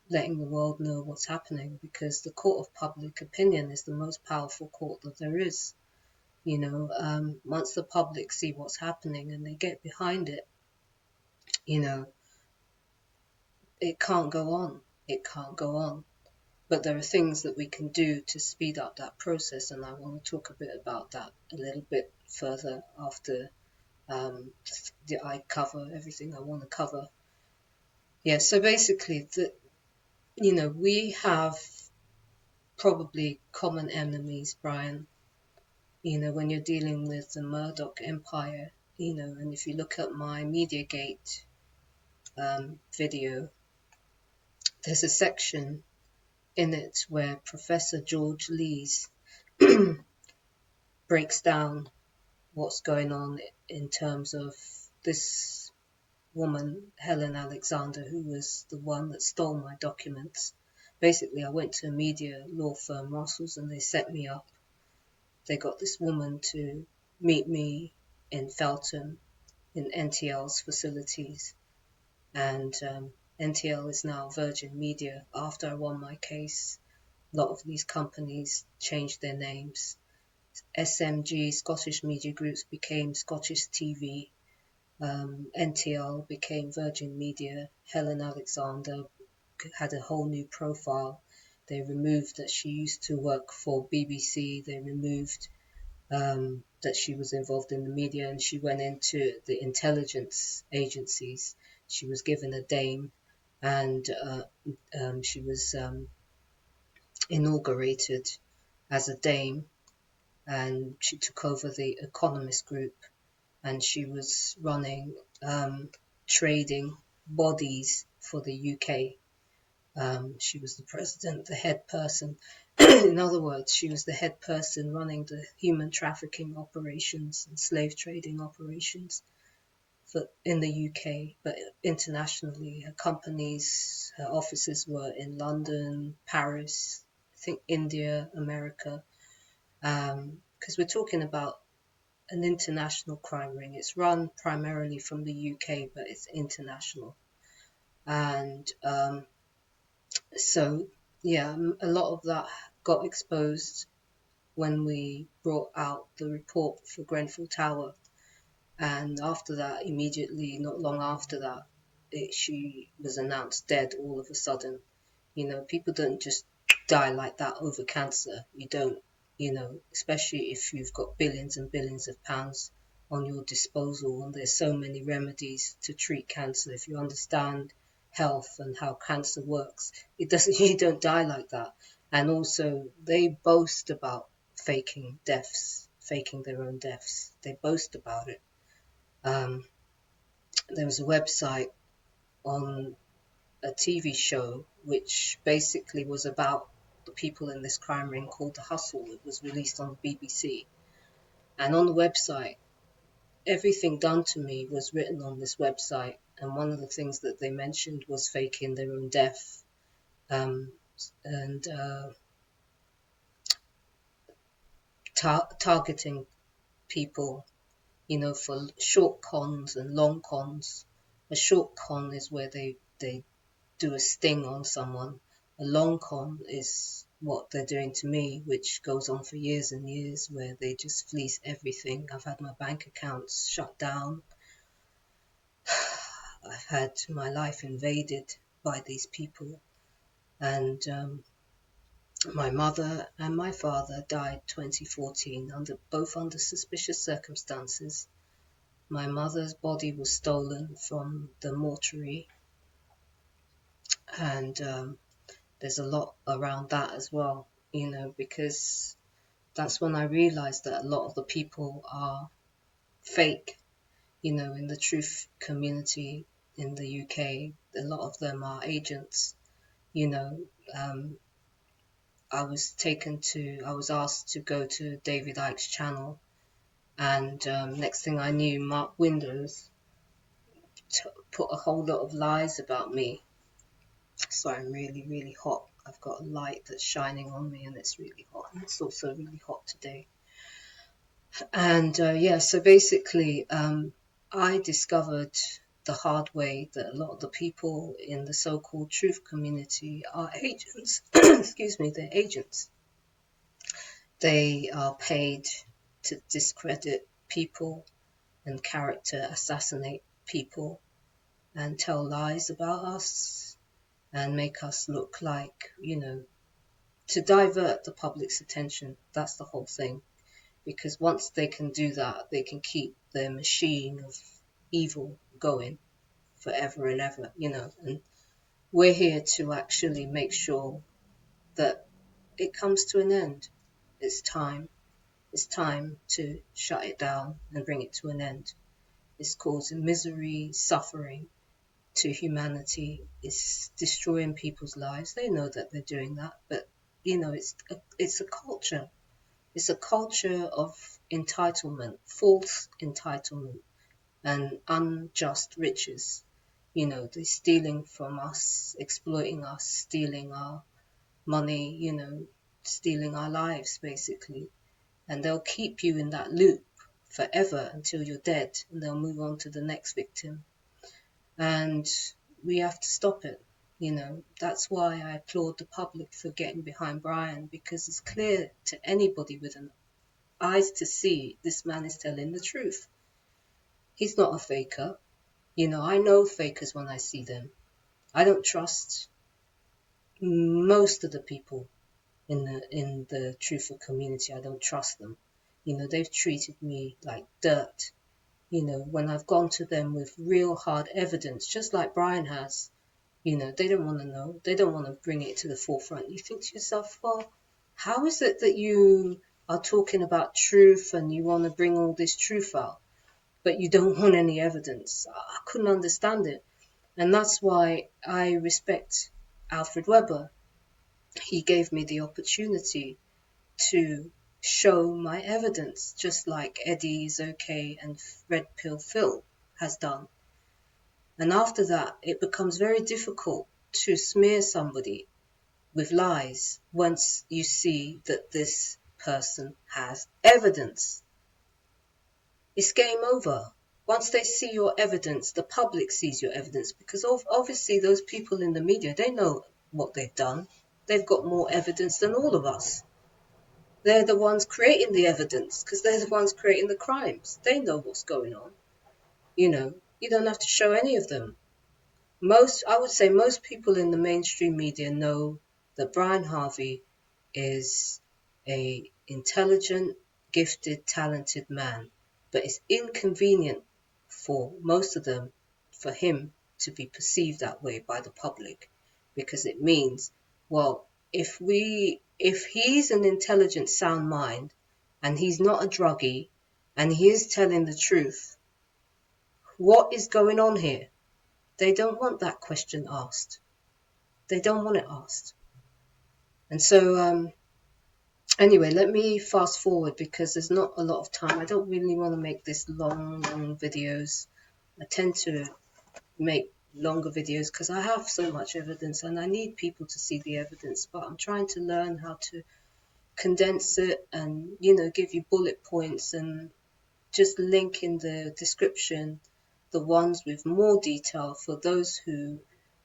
letting the world know what's happening, because the court of public opinion is the most powerful court that there is. You know, once the public see what's happening and they get behind it, you know, it can't go on. It can't go on. But there are things that we can do to speed up that process, and I want to talk a bit about that a little bit further after I cover everything I want to cover. Yeah, so basically, we have probably common enemies, Brian. When you're dealing with the Murdoch empire, and if you look at my Mediagate video, there's a section in it where Professor George Lees breaks down what's going on in terms of this woman, Helen Alexander, who was the one that stole my documents. Basically, I went to a media law firm, Russells, and they set me up. They got this woman to meet me in Feltham in NTL's facilities. And NTL is now Virgin Media. After I won my case, a lot of these companies changed their names. SMG, Scottish Media Groups, became Scottish TV. NTL became Virgin Media. Helen Alexander had a whole new profile. They removed that she used to work for BBC. They removed that she was involved in the media, and she went into the intelligence agencies. She was given a dame, and she was inaugurated as a dame, and she took over the Economist Group, and she was running trading bodies for the UK. She was the president, the head person. In other words, she was the head person running the human trafficking operations and slave trading operations in the UK, but internationally. Her companies, her offices were in London, Paris, I think India, America, because we're talking about an international crime ring. It's run primarily from the UK, but it's international. And so, yeah, a lot of that got exposed when we brought out the report for Grenfell Tower. And after that, immediately, not long after that, she was announced dead all of a sudden. People don't just die like that over cancer. You don't, especially if you've got billions and billions of pounds on your disposal, and there's so many remedies to treat cancer. If you understand health and how cancer works, you don't die like that. And also, they boast about faking their own deaths. They boast about it. There was a website on a TV show which basically was about the people in this crime ring called The Hustle. It was released on the BBC. And on the website, everything done to me was written on this website. And one of the things that they mentioned was faking their own death, and targeting people, for short cons and long cons. A short con is where they do a sting on someone. A long con is what they're doing to me, which goes on for years and years, where they just fleece everything. I've had my bank accounts shut down. I've had my life invaded by these people. And my mother and my father died 2014, both under suspicious circumstances. My mother's body was stolen from the mortuary, and there's a lot around that as well, because that's when I realized that a lot of the people are fake, in the truth community in the UK. A lot of them are agents, I was asked to go to David Icke's channel, and next thing I knew, Mark Windows put a whole lot of lies about me. So I'm really, really hot. I've got a light that's shining on me, and it's really hot. And it's also really hot today. And so basically, I discovered the hard way that a lot of the people in the so-called truth community are agents. Excuse me, they're agents. They are paid to discredit people and character assassinate people and tell lies about us and make us look like, to divert the public's attention. That's the whole thing. Because once they can do that, they can keep their machine of evil going forever and ever, and we're here to actually make sure that it comes to an end. It's time. It's time to shut it down and bring it to an end. It's causing misery, suffering to humanity. It's destroying people's lives. They know that they're doing that, but it's a culture. It's a culture of entitlement, false entitlement, and unjust riches. They're stealing from us, exploiting us, stealing our money, stealing our lives, basically. And they'll keep you in that loop forever until you're dead, and they'll move on to the next victim. And we have to stop it. That's why I applaud the public for getting behind Brian, because it's clear to anybody with an eyes to see this man is telling the truth. He's not a faker. I know fakers when I see them. I don't trust most of the people in the truther community. I don't trust them. They've treated me like dirt. When I've gone to them with real hard evidence, just like Brian has, they don't want to know. They don't want to bring it to the forefront. You think to yourself, well, how is it that you are talking about truth and you want to bring all this truth out, but you don't want any evidence? I couldn't understand it. And that's why I respect Alfred Weber. He gave me the opportunity to show my evidence, just like Eddie's OK and Red Pill Phil has done. And after that, it becomes very difficult to smear somebody with lies once you see that this person has evidence. It's game over. Once they see your evidence, the public sees your evidence, because obviously those people in the media, they know what they've done. They've got more evidence than all of us. They're the ones creating the evidence, because they're the ones creating the crimes. They know what's going on. You don't have to show any of them. I would say most people in the mainstream media know that Brian Harvey is a intelligent, gifted, talented man, but it's inconvenient for most of them for him to be perceived that way by the public, because it means, well, if he's an intelligent, sound mind and he's not a druggie and he is telling the truth, what is going on here? They don't want that question asked. They don't want it asked. And so, anyway, let me fast forward, because there's not a lot of time. I don't really want to make this long videos. I tend to make longer videos because I have so much evidence and I need people to see the evidence. But I'm trying to learn how to condense it and, give you bullet points and just link in the description the ones with more detail for those who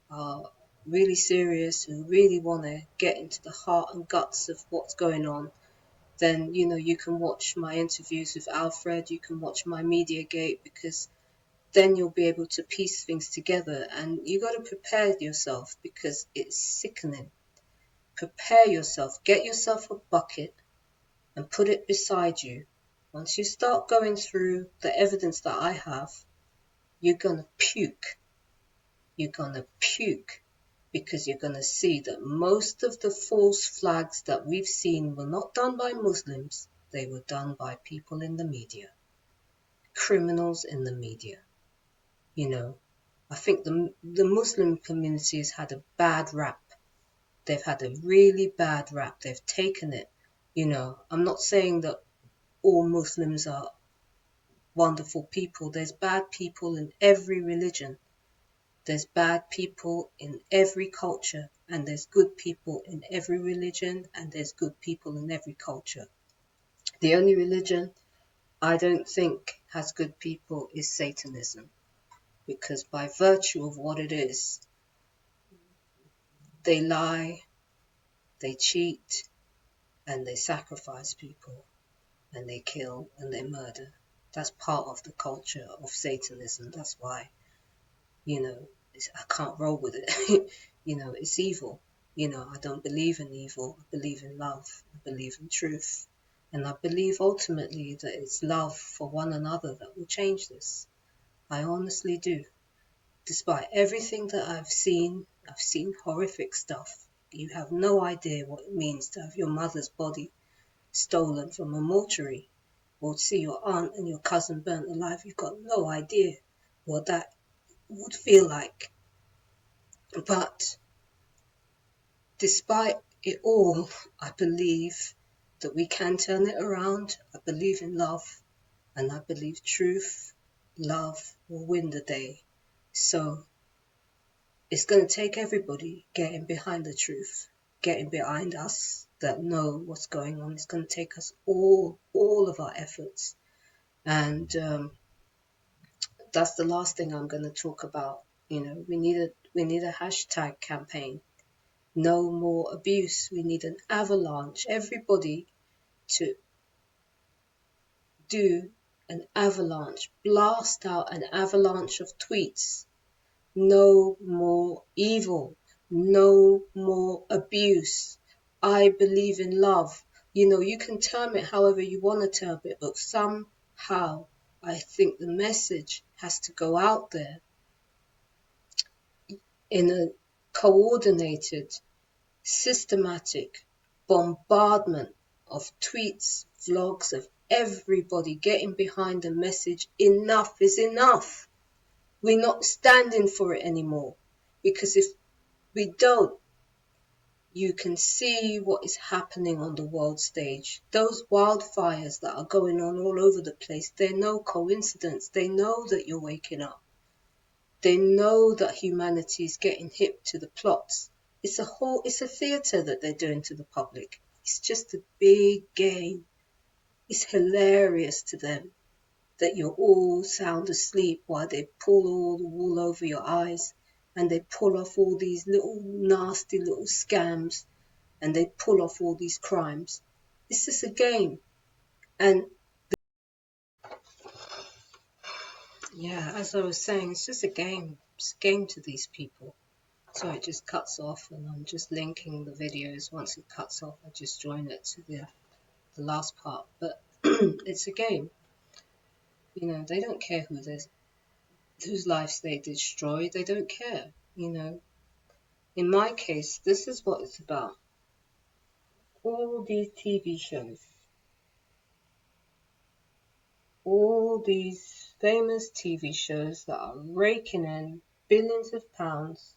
are really serious, who really want to get into the heart and guts of what's going on. Then you can watch my interviews with Alfred, you can watch my Mediagate, because then you'll be able to piece things together. And you got to prepare yourself, because it's sickening. Prepare yourself, get yourself a bucket and put it beside you. Once you start going through the evidence that I have, you're gonna puke. You're gonna puke, because you're gonna see that most of the false flags that we've seen were not done by Muslims. They were done by people in the media, criminals in the media. I think the Muslim community has had a bad rap. They've had a really bad rap. They've taken it. I'm not saying that all Muslims are wonderful people. There's bad people in every religion. There's bad people in every culture, and there's good people in every religion, and there's good people in every culture. The only religion I don't think has good people is Satanism, because by virtue of what it is, they lie, they cheat, and they sacrifice people, and they kill and they murder. That's part of the culture of Satanism. That's why, I can't roll with it. It's evil. I don't believe in evil. I believe in love. I believe in truth. And I believe ultimately that it's love for one another that will change this. I honestly do. Despite everything that I've seen horrific stuff. You have no idea what it means to have your mother's body stolen from a mortuary, or to see your aunt and your cousin burnt alive. You've got no idea what that would feel like. But despite it all, I believe that we can turn it around. I believe in love, and I believe truth, love will win the day. So it's going to take everybody getting behind the truth, getting behind us that know what's going on. It's going to take us all of our efforts. And that's the last thing I'm going to talk about. We need a hashtag campaign. No more abuse. We need an avalanche. Everybody to do an avalanche. Blast out an avalanche of tweets. No more evil. No more abuse. I believe in love. You can term it however you want to term it, but somehow I think the message has to go out there in a coordinated, systematic bombardment of tweets, vlogs, of everybody getting behind the message. Enough is enough. We're not standing for it anymore. Because if we don't, you can see what is happening on the world stage. Those wildfires that are going on all over the place, they're no coincidence. They know that you're waking up. They know that humanity is getting hip to the plots. It's a theatre that they're doing to the public. It's just a big game. It's hilarious to them that you're all sound asleep while they pull all the wool over your eyes, and they pull off all these little nasty little scams, and they pull off all these crimes. It's just a game. And yeah, as I was saying, it's just a game. It's a game to these people. So it just cuts off, and I'm just linking the videos. Once it cuts off, I just join it to the last part. But it's a game. They don't care whose lives they destroy. They don't care. In my case, this is what it's about. All these TV shows, all these famous TV shows that are raking in billions of pounds,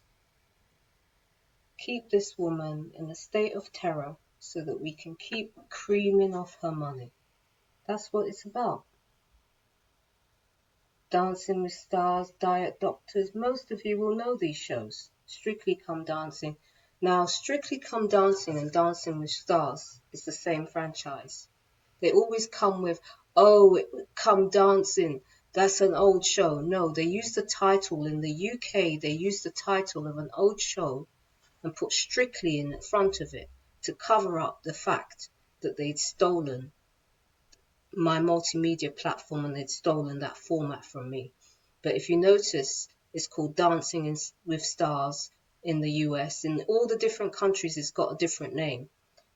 keep this woman in a state of terror so that we can keep creaming off her money. That's what it's about. Dancing with Stars, Diet Doctors, most of you will know these shows. Strictly Come Dancing. Now, Strictly Come Dancing and Dancing with Stars is the same franchise. They always come with, oh, Come Dancing, that's an old show. No, they use the title in the UK, they use the title of an old show and put Strictly in front of it to cover up the fact that they'd stolen my multimedia platform and they'd stolen that format from me. But if you notice, it's called Dancing with Stars in the US. In all the different countries, it's got a different name.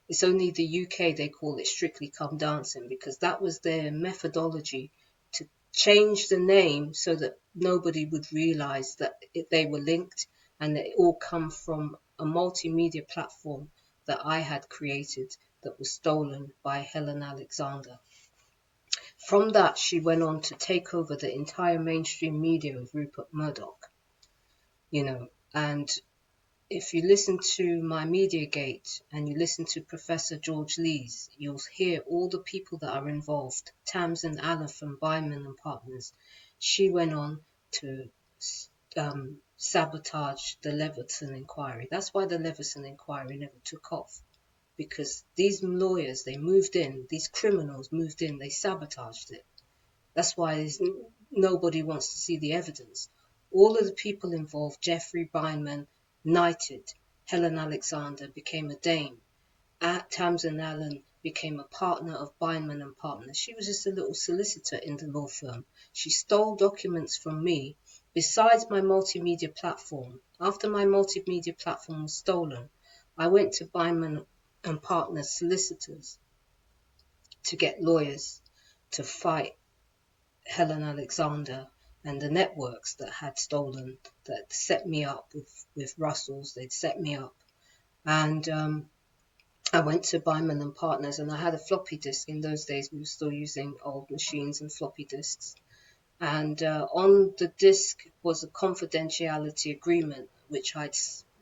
It's only the UK they call it Strictly Come Dancing, because that was their methodology to change the name so that nobody would realize that they were linked, and that it all come from a multimedia platform that I had created that was stolen by Helen Alexander. From that, she went on to take over the entire mainstream media with Rupert Murdoch, and if you listen to my Mediagate and you listen to Professor George Lees, you'll hear all the people that are involved. Tamsin Allen from Byman and Partners. She went on to sabotage the Leveson inquiry. That's why the Leveson inquiry never took off. Because these lawyers, they moved in, these criminals moved in, they sabotaged it. That's why nobody wants to see the evidence. All of the people involved, Jeffrey Byman, knighted. Helen Alexander became a dame. Tamsin Allen became a partner of Byman and Partners. She was just a little solicitor in the law firm. She stole documents from me besides my multimedia platform. After my multimedia platform was stolen, I went to Byman and Partners solicitors to get lawyers to fight Helen Alexander and the networks that had stolen, that set me up with Russells. They'd set me up. And I went to Byman and Partners, and I had a floppy disk. In those days, we were still using old machines and floppy disks. And on the disk was a confidentiality agreement, which I'd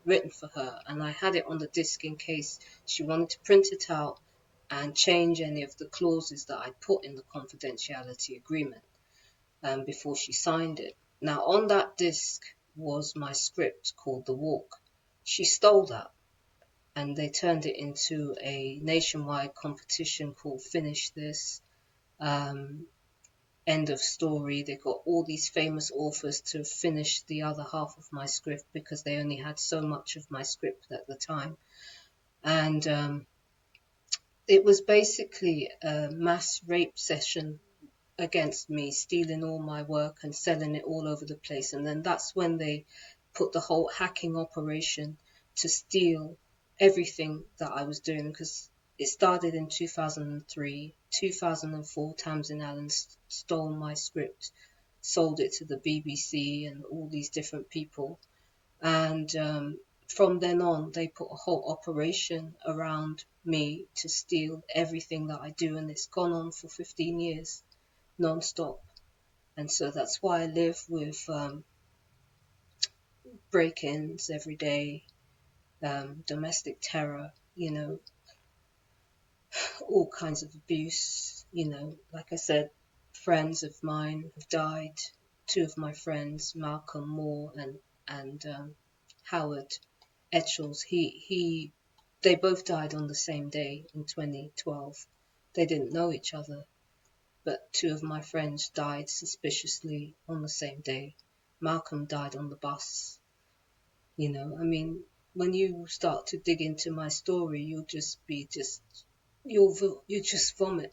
written for her. And I had it on the disk in case she wanted to print it out and change any of the clauses that I'd put in the confidentiality agreement before she signed it. Now, on that disk was my script called The Walk. She stole that, and they turned it into a nationwide competition called Finish This, End of Story. They got all these famous authors to finish the other half of my script because they only had so much of my script at the time. And it was basically a mass rape session against me, stealing all my work and selling it all over the place. And then that's when they put the whole hacking operation to steal everything that I was doing, because it started in 2003. 2004, Tamsin Allen stole my script, sold it to the BBC and all these different people. And from then on, they put a whole operation around me to steal everything that I do. And it's gone on for 15 years. Non-stop. And so that's why I live with break-ins every day, domestic terror, all kinds of abuse. Like I said, friends of mine have died. Two of my friends, Malcolm Moore and Howard Etchells, they both died on the same day in 2012. They didn't know each other. But two of my friends died suspiciously on the same day. Malcolm died on the bus. When you start to dig into my story, you'll just vomit.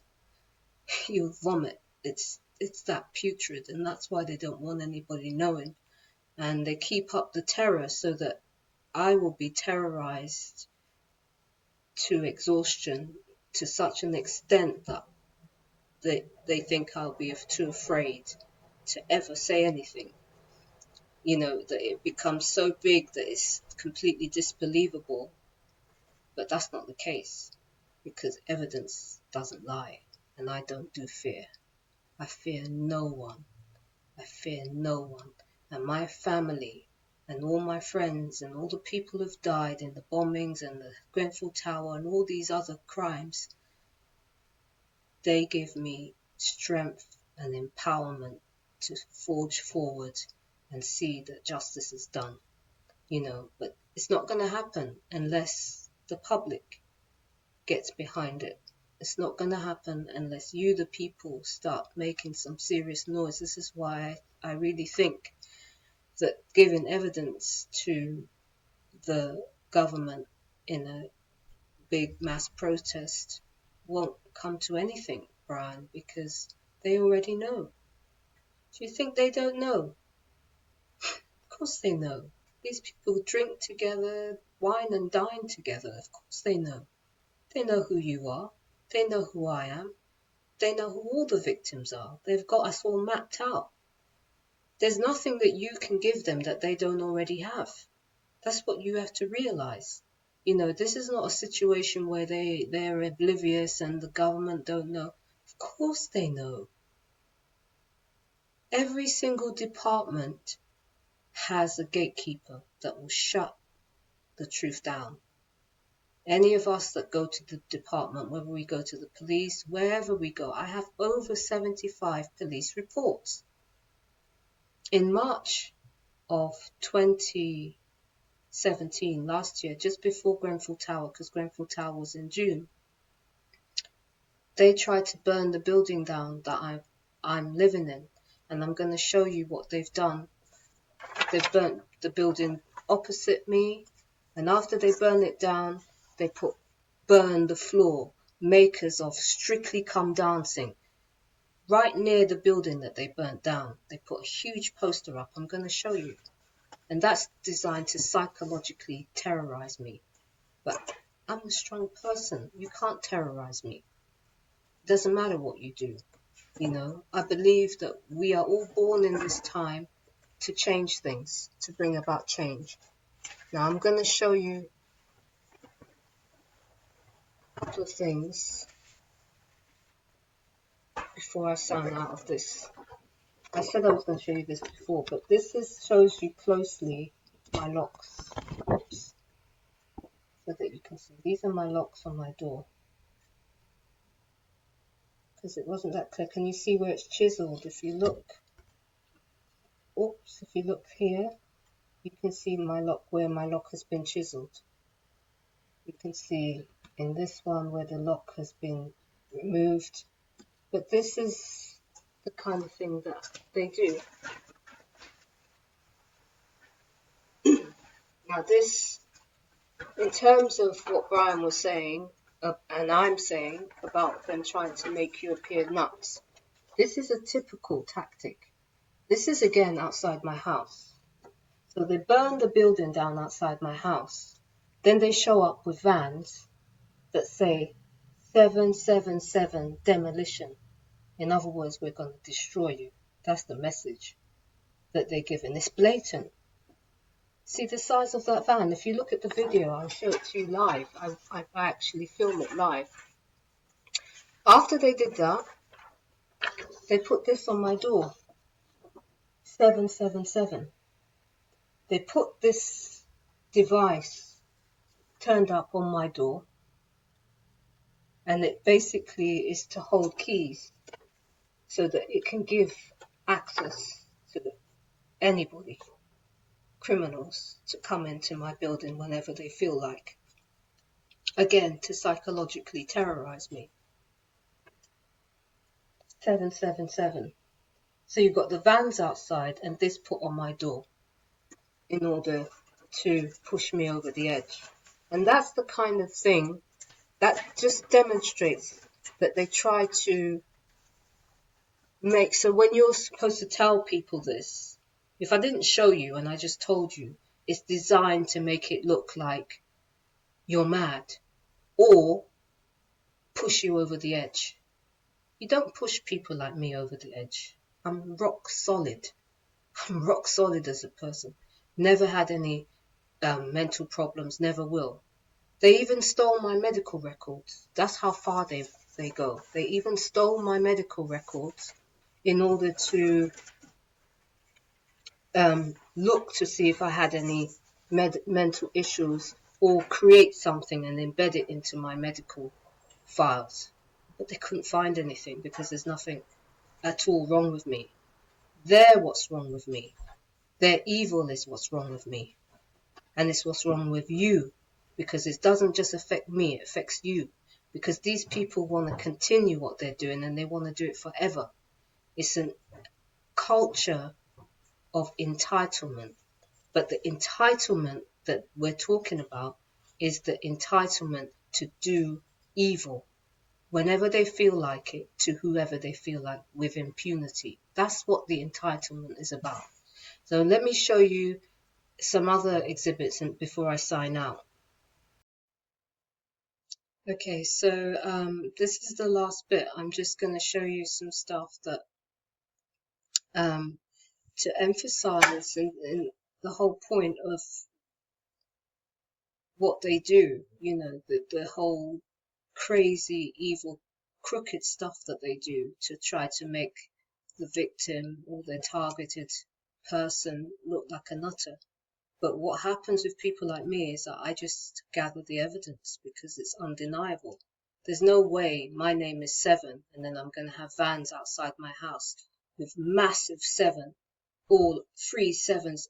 You'll vomit. It's that putrid, and that's why they don't want anybody knowing. And they keep up the terror so that I will be terrorized to exhaustion, to such an extent that they think I'll be too afraid to ever say anything. That it becomes so big that it's completely disbelievable. But that's not the case, because evidence doesn't lie, and I don't do fear. I fear no one. I fear no one. And my family and all my friends and all the people who've died in the bombings and the Grenfell Tower and all these other crimes, they give me strength and empowerment to forge forward and see that justice is done. But it's not going to happen unless the public gets behind it. It's not going to happen unless you, the people, start making some serious noise. This is why I really think that giving evidence to the government in a big mass protest won't come to anything, Brian, because they already know. Do you think they don't know? Of course they know. These people drink together, wine and dine together. Of course they know. They know who you are. They know who I am. They know who all the victims are. They've got us all mapped out. There's nothing that you can give them that they don't already have. That's what you have to realize. This is not a situation where they're oblivious and the government don't know. Of course they know. Every single department has a gatekeeper that will shut the truth down. Any of us that go to the department, whether we go to the police, wherever we go, I have over 75 police reports. In March of 2017, last year, just before Grenfell Tower, because Grenfell Tower was in June, they tried to burn the building down that I'm living in. And I'm going to show you what they've done. They've burnt the building opposite me, and after they burn it down, they burn the floor, makers of Strictly Come Dancing, right near the building that they burnt down. They put a huge poster up. I'm going to show you. And that's designed to psychologically terrorize me. But I'm a strong person. You can't terrorize me. It doesn't matter what you do. You know, I believe that we are all born in this time to change things, to bring about change. Now, I'm going to show you a couple of things before I sign out of this. I said I was going to show you this before, but this shows you closely my locks. Oops. So that you can see. These are my locks on my door. Because it wasn't that clear. Can you see where it's chiseled? If you look, oops, if you look here, you can see my lock, where my lock has been chiseled. You can see in this one where the lock has been removed. But this is the kind of thing that they do. Now this, in terms of what Brian was saying, and I'm saying about them trying to make you appear nuts, this is a typical tactic. This is again outside my house. So they burn the building down outside my house. Then they show up with vans that say 777 demolition. In other words, we're going to destroy you. That's the message that they're giving. It's blatant. See the size of that van? If you look at the video, I'll show it to you live. I actually film it live. After they did that, they put this on my door. 777. They put this device turned up on my door, and it basically is to hold keys so that it can give access to anybody, criminals, to come into my building whenever they feel like. Again, to psychologically terrorize me. 777. So you've got the vans outside and this put on my door in order to push me over the edge. And that's the kind of thing that just demonstrates that they try to make. So when you're supposed to tell people this, if I didn't show you and I just told you, it's designed to make it look like you're mad or push you over the edge. You don't push people like me over the edge. I'm rock solid. I'm rock solid as a person. Never had any mental problems, never will. They even stole my medical records. That's how far they go. They even stole my medical records in order to look to see if I had any mental issues or create something and embed it into my medical files. But they couldn't find anything because there's nothing at all wrong with me. They're what's wrong with me. Their evil is what's wrong with me. And it's what's wrong with you. Because it doesn't just affect me, it affects you. Because these people want to continue what they're doing and they want to do it forever. It's a culture of entitlement. But the entitlement that we're talking about is the entitlement to do evil whenever they feel like it, to whoever they feel like, with impunity. That's what the entitlement is about. So let me show you some other exhibits before I sign out. Okay, so this is the last bit. I'm just going to show you some stuff that to emphasize in the whole point of what they do, you know, the whole crazy, evil, crooked stuff that they do to try to make the victim or the targeted person look like a nutter. But what happens with people like me is that I just gather the evidence because it's undeniable. There's no way my name is Seven and then I'm going to have vans outside my house with massive seven, all 3 sevens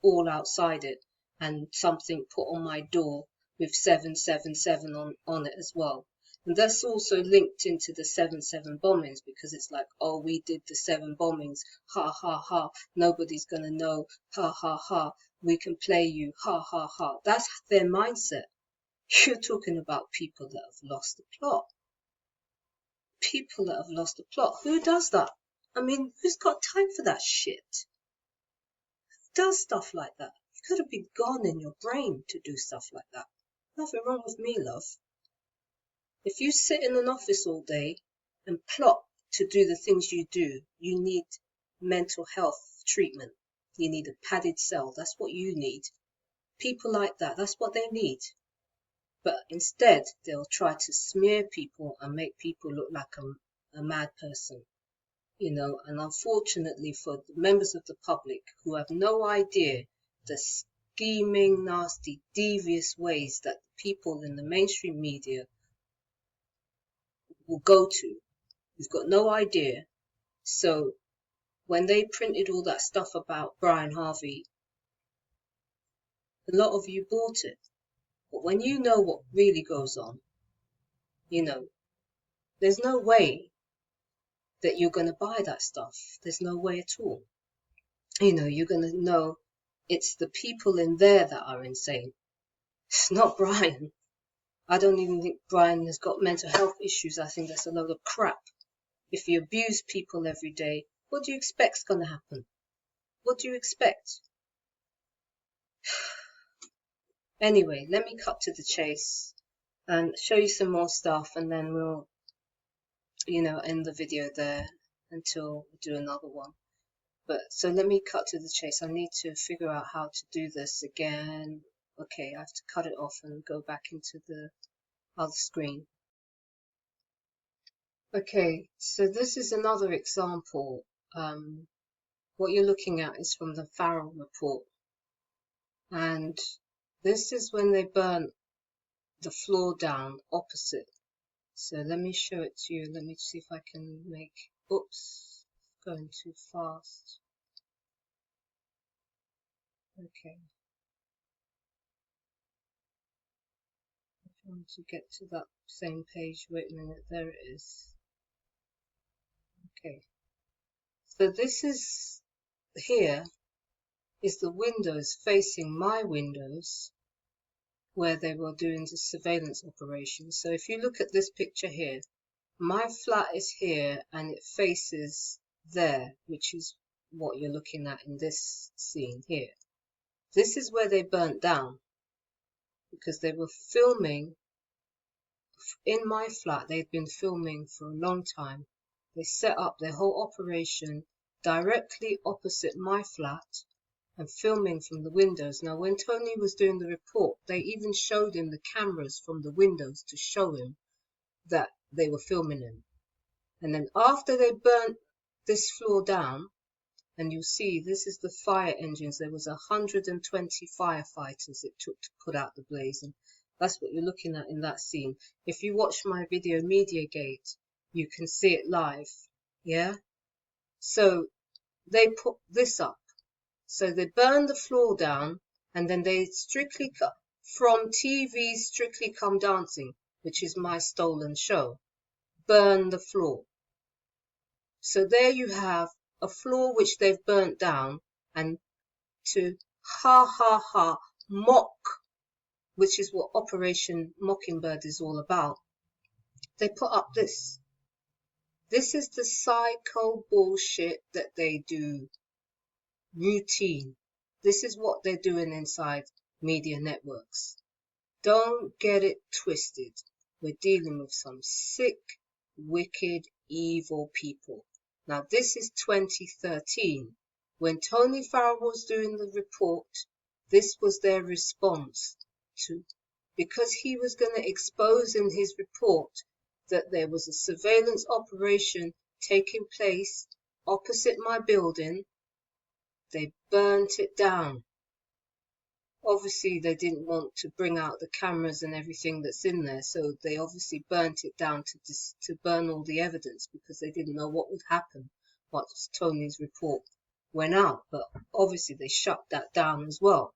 all outside it, and something put on my door with 777 on it as well. And that's also linked into the 7/7 bombings because it's like, oh, we did the 7 bombings, ha ha ha, nobody's gonna know, ha ha ha, we can play you, ha ha ha. That's their mindset. You're talking about people that have lost the plot. People that have lost the plot. Who does that? I mean, who's got time for that shit? Who does stuff like that? You've got to be gone in your brain to do stuff like that. Nothing wrong with me, love. If you sit in an office all day and plot to do the things you do, you need mental health treatment. You need a padded cell. That's what you need. People like that, that's what they need. But instead, they'll try to smear people and make people look like a mad person. And unfortunately for the members of the public who have no idea the scheming, nasty, devious ways that people in the mainstream media will go to, you've got no idea. So when they printed all that stuff about Brian Harvey, a lot of you bought it. But when you know what really goes on, there's no way that you're going to buy that stuff. There's no way at all. You're going to know it's the people in there that are insane. It's not Brian. I don't even think Brian has got mental health issues. I think that's a load of crap. If you abuse people every day, what do you expect's going to happen? What do you expect? Anyway, let me cut to the chase and show you some more stuff, and then we'll, end the video there until we do another one. But so let me cut to the chase. I need to figure out how to do this again. Okay, I have to cut it off and go back into the other screen. Okay, so this is another example. What you're looking at is from the Farrell report. And this is when they burnt the floor down opposite. So let me show it to you. Let me see if I can make, oops, going too fast. Okay. I'm trying to get to that same page. Wait a minute, there it is. Okay. So this is, here is the windows facing my windows where they were doing the surveillance operation. So if you look at this picture here, my flat is here and it faces there, which is what you're looking at in this scene here. This is where they burnt down because they were filming in my flat. They'd been filming for a long time. They set up their whole operation directly opposite my flat and filming from the windows. Now, when Tony was doing the report, they even showed him the cameras from the windows to show him that they were filming him. And then after they burnt this floor down, and you'll see this is the fire engines. There was 120 firefighters it took to put out the blaze, and that's what you're looking at in that scene. If you watch my video Mediagate, you can see it live. Yeah. So they put this up. So they burned the floor down, and then they strictly cut from TV Strictly Come Dancing, which is my stolen show. Burn the floor. So there you have a floor which they've burnt down, and to mock, which is what Operation Mockingbird is all about, they put up this. This is the psycho bullshit that they do routine. This is what they're doing inside media networks. Don't get it twisted. We're dealing with some sick, wicked, evil people. Now, this is 2013. When Tony Farrell was doing the report, this was their response to, because he was going to expose in his report that there was a surveillance operation taking place opposite my building. They burnt it down. Obviously, they didn't want to bring out the cameras and everything that's in there, so they obviously burnt it down to burn all the evidence because they didn't know what would happen once Tony's report went out. But obviously, they shut that down as well.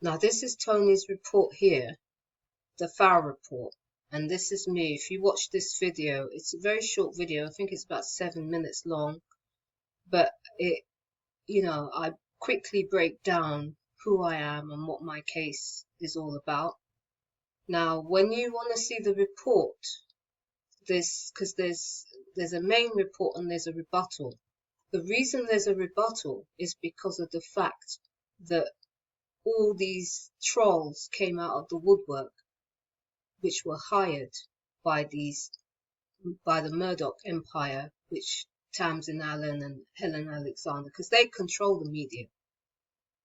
Now, this is Tony's report here, the Farrell report, and this is me. If you watch this video, it's a very short video. I think it's about 7 minutes long, but I quickly break down who I am and what my case is all about. Now, when you want to see the report, because there's a main report and there's a rebuttal. The reason there's a rebuttal is because of the fact that all these trolls came out of the woodwork, which were hired by the Murdoch empire, which Tamsin Allen and Helen Alexander, because they control the media.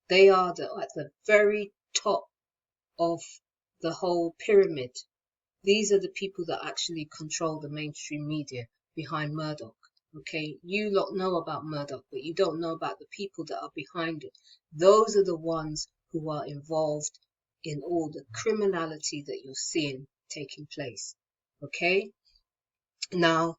They are at the very top of the whole pyramid. These are the people that actually control the mainstream media behind Murdoch. Okay, you lot know about Murdoch, but you don't know about the people that are behind it. Those are the ones who are involved in all the criminality that you're seeing taking place. Okay, now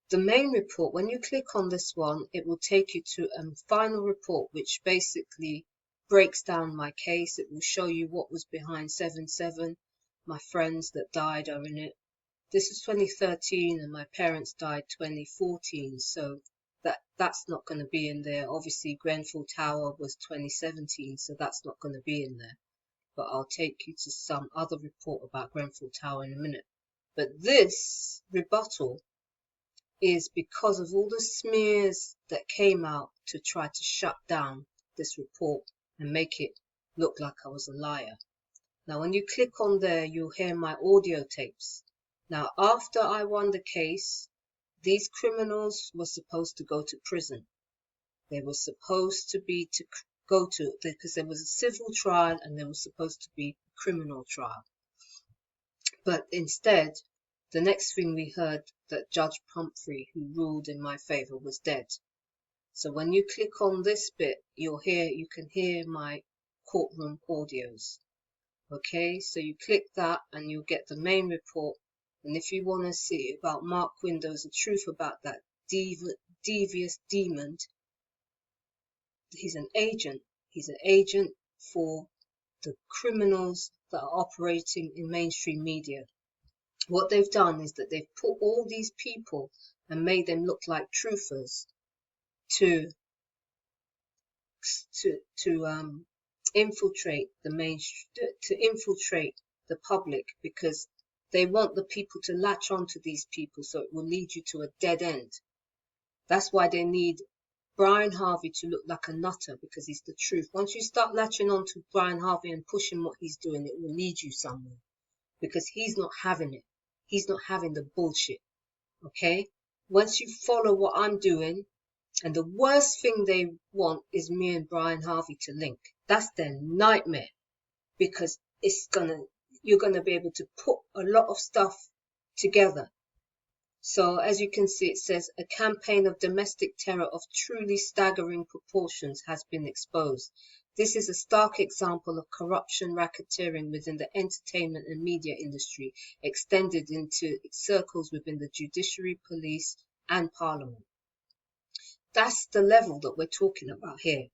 the main report, when you click on this one, it will take you to a final report which basically breaks down my case. It will show you what was behind 7/7. My friends that died are in it. This is 2013 and my parents died 2014, so that's not going to be in there. Obviously Grenfell Tower was 2017, so that's not going to be in there. But I'll take you to some other report about Grenfell Tower in a minute. But this rebuttal is because of all the smears that came out to try to shut down this report and make it look like I was a liar. Now, when you click on there, you'll hear my audio tapes. Now, after I won the case, these criminals were supposed to go to prison. They were supposed to be because there was a civil trial and there was supposed to be a criminal trial. But instead, the next thing we heard that Judge Pumphrey, who ruled in my favor, was dead. So when you click on this bit, you can hear my courtroom audios. Okay, so you click that and you'll get the main report. And if you want to see about Mark Windows, the truth about that devious demon, he's an agent. He's an agent for the criminals that are operating in mainstream media. What they've done is that they've put all these people and made them look like truthers to infiltrate the public, because they want the people to latch onto these people, so it will lead you to a dead end. That's why they need Brian Harvey to look like a nutter, because he's the truth. Once you start latching onto Brian Harvey and pushing what he's doing, it will lead you somewhere, because he's not having it. He's not having the bullshit. Okay? Once you follow what I'm doing, and the worst thing they want is me and Brian Harvey to link. That's their nightmare, because you're gonna be able to put a lot of stuff together. So as you can see, it says a campaign of domestic terror of truly staggering proportions has been exposed. This is a stark example of corruption racketeering within the entertainment and media industry, extended into circles within the judiciary, police, and parliament. That's the level that we're talking about here.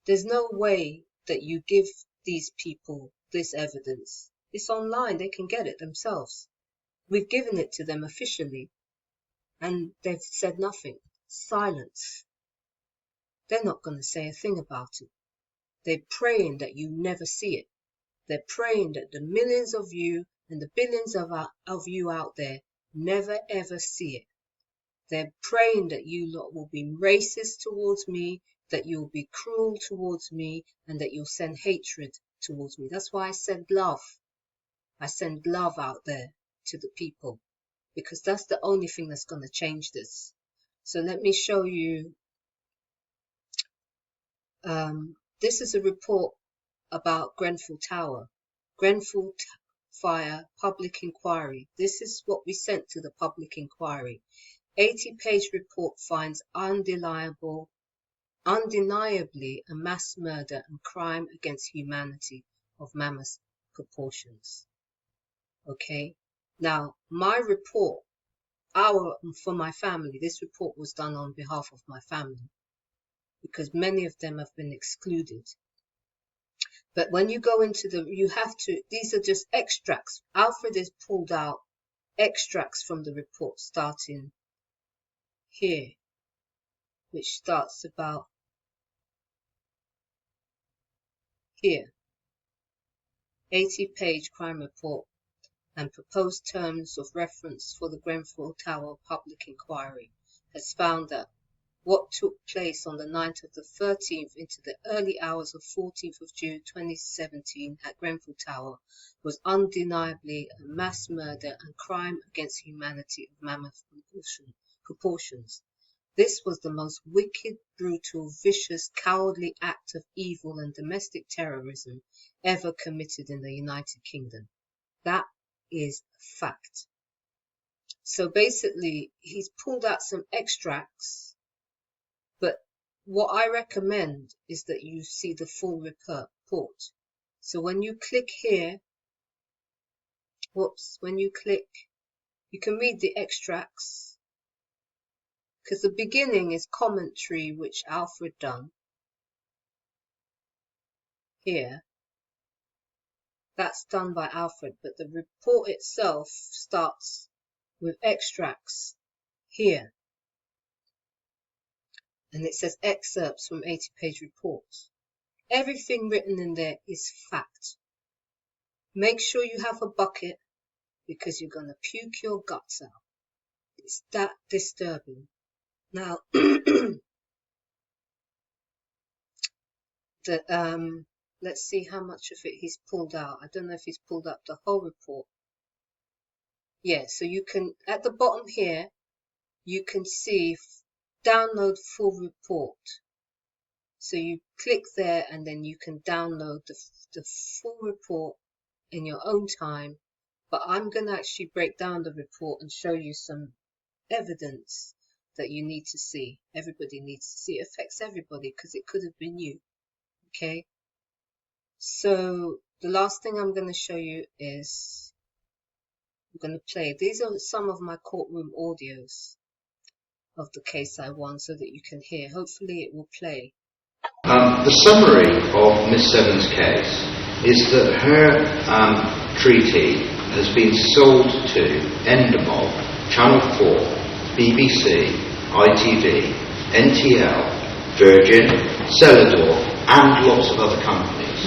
There's no way that you give these people this evidence. It's online, they can get it themselves. We've given it to them officially, and they've said nothing. Silence. They're not going to say a thing about it. They're praying that you never see it. They're praying that the millions of you and the billions of you out there never ever see it. They're praying that you lot will be racist towards me, that you'll be cruel towards me, and that you'll send hatred towards me. That's why I send love. I send love out there to the people, because that's the only thing that's going to change this. So let me show you. This is a report about Grenfell Tower. Grenfell Fire Public Inquiry. This is what we sent to the public inquiry. 80-page report finds undeniably a mass murder and crime against humanity of mammoth proportions. Okay, now my report, for my family, this report was done on behalf of my family, because many of them have been excluded. But when you go into these are just extracts. Alfred has pulled out extracts from the report starting here, which starts about here. 80-page crime report and proposed terms of reference for the Grenfell Tower public inquiry has found that what took place on the night of the 13th into the early hours of 14th of June 2017 at Grenfell Tower was undeniably a mass murder and crime against humanity of mammoth proportions. This was the most wicked, brutal, vicious, cowardly act of evil and domestic terrorism ever committed in the United Kingdom. That is fact. So basically, he's pulled out some extracts, but what I recommend is that you see the full report. So when you click here, when you click, you can read the extracts, because the beginning is commentary which Alfred done here. That's done by Alfred, but the report itself starts with extracts here. And it says excerpts from 80-page reports. Everything written in there is fact. Make sure you have a bucket, because you're going to puke your guts out. It's that disturbing. Now, let's see how much of it he's pulled out. I don't know if he's pulled up the whole report. Yeah, so you can, at the bottom here, you can see download full report. So you click there and then you can download the full report in your own time. But I'm going to actually break down the report and show you some evidence that you need to see. Everybody needs to see. It affects everybody because it could have been you. Okay? So the last thing I'm going to show you is I'm going to play. These are some of my courtroom audios of the case I won so that you can hear. Hopefully it will play. The summary of Miss Seven's case is that her treaty has been sold to Endemol, Channel 4, BBC, ITV, NTL, Virgin, Celador, and lots of other companies.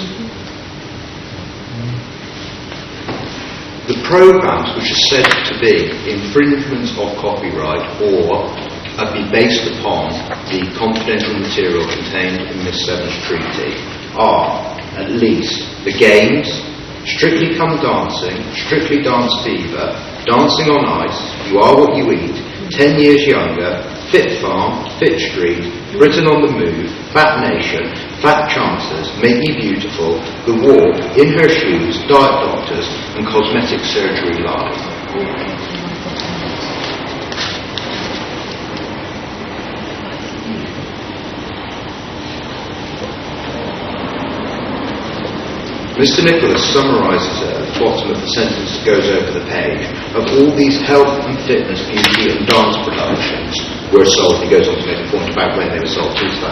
The programmes which are said to be infringements of copyright or be based upon the confidential material contained in Miss Seven's treaty are at least the games, Strictly Come Dancing, Strictly Dance Fever, Dancing on Ice, You Are What You Eat, 10 Years Younger, Fit Farm, Fit Street, Britain on the Move, Fat Nation, Fat Chances, Make Me Beautiful, The War, In Her Shoes, Diet Doctors, and Cosmetic Surgery Live. Mr. Nicholas summarises at the bottom of the sentence that goes over the page of all these health and fitness, beauty and dance productions were sold. He goes on to make a point about when they were sold, 2003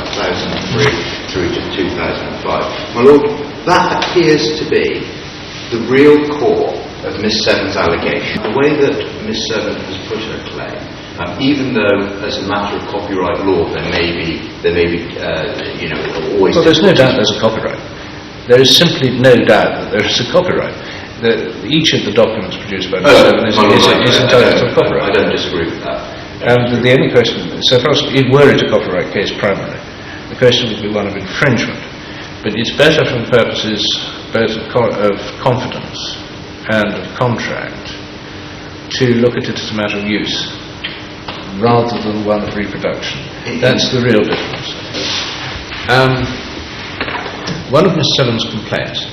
through to 2005. My Lord, that appears to be the real core of Miss Seven's allegation. The way that Miss Seven has put her claim, even though as a matter of copyright law there may be always... Well, there's no doubt there's a copyright. There is simply no doubt that there is a copyright. Each of the documents produced by Miss Seven is entitled to copyright. I don't disagree with that. And the only question, so far as were it a copyright case primarily, the question would be one of infringement. But it's better for the purposes both of confidence and of contract to look at it as a matter of use rather than one of reproduction. That's the real difference. One of Miss Seven's complaints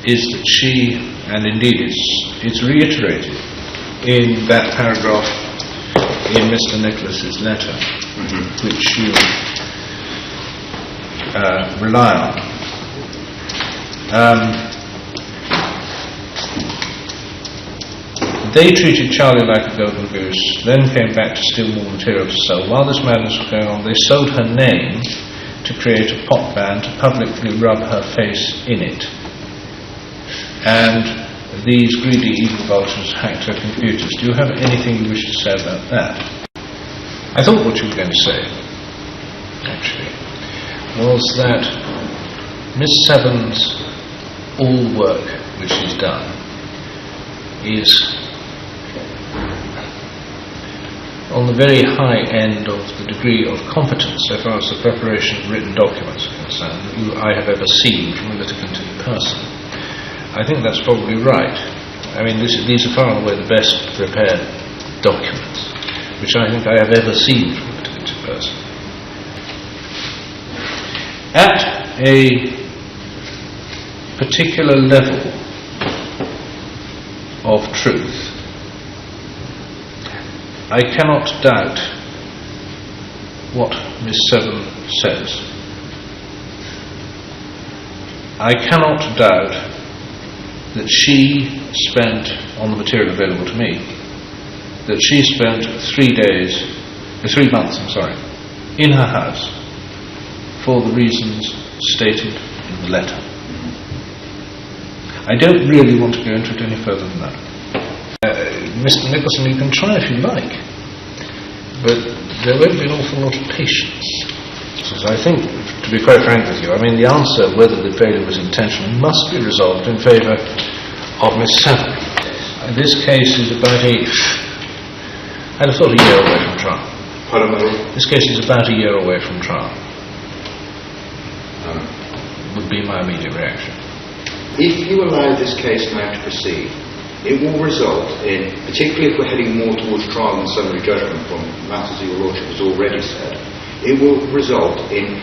is that she, and indeed it's reiterated in that paragraph in Mr. Nicholas's letter, which you rely on. They treated Charlie like a golden goose, then came back to steal more material to sell. While this madness was going on, they sold her name to create a pop band to publicly rub her face in it. And these greedy evil vultures hacked her computers. Do you have anything you wish to say about that? I thought what you were going to say, actually, was that Miss Seven's all work which she's done is, on the very high end of the degree of competence, so far as the preparation of written documents are concerned, that I have ever seen from a litigant in person. I think that's probably right. I mean, these are far and away the best prepared documents which I think I have ever seen from a litigant in person. At a particular level of truth, I cannot doubt what Miss Seven says. I cannot doubt that she spent, on the material available to me, that she spent 3 months, in her house for the reasons stated in the letter. I don't really want to go into it any further than that. Mr. Nicholson, you can try if you like, but there won't be an awful lot of patience. So I think, to be quite frank with you, I mean, the answer, whether the failure was intentional, must be resolved in favour of Miss Seven. This case is about I'd have thought a year away from trial. Pardon me? This case is about a year away from trial. Would be my immediate reaction. If you allow this case now to proceed, it will result in, particularly if we're heading more towards trial and summary judgment from matters that your Lordship has already said, it will result in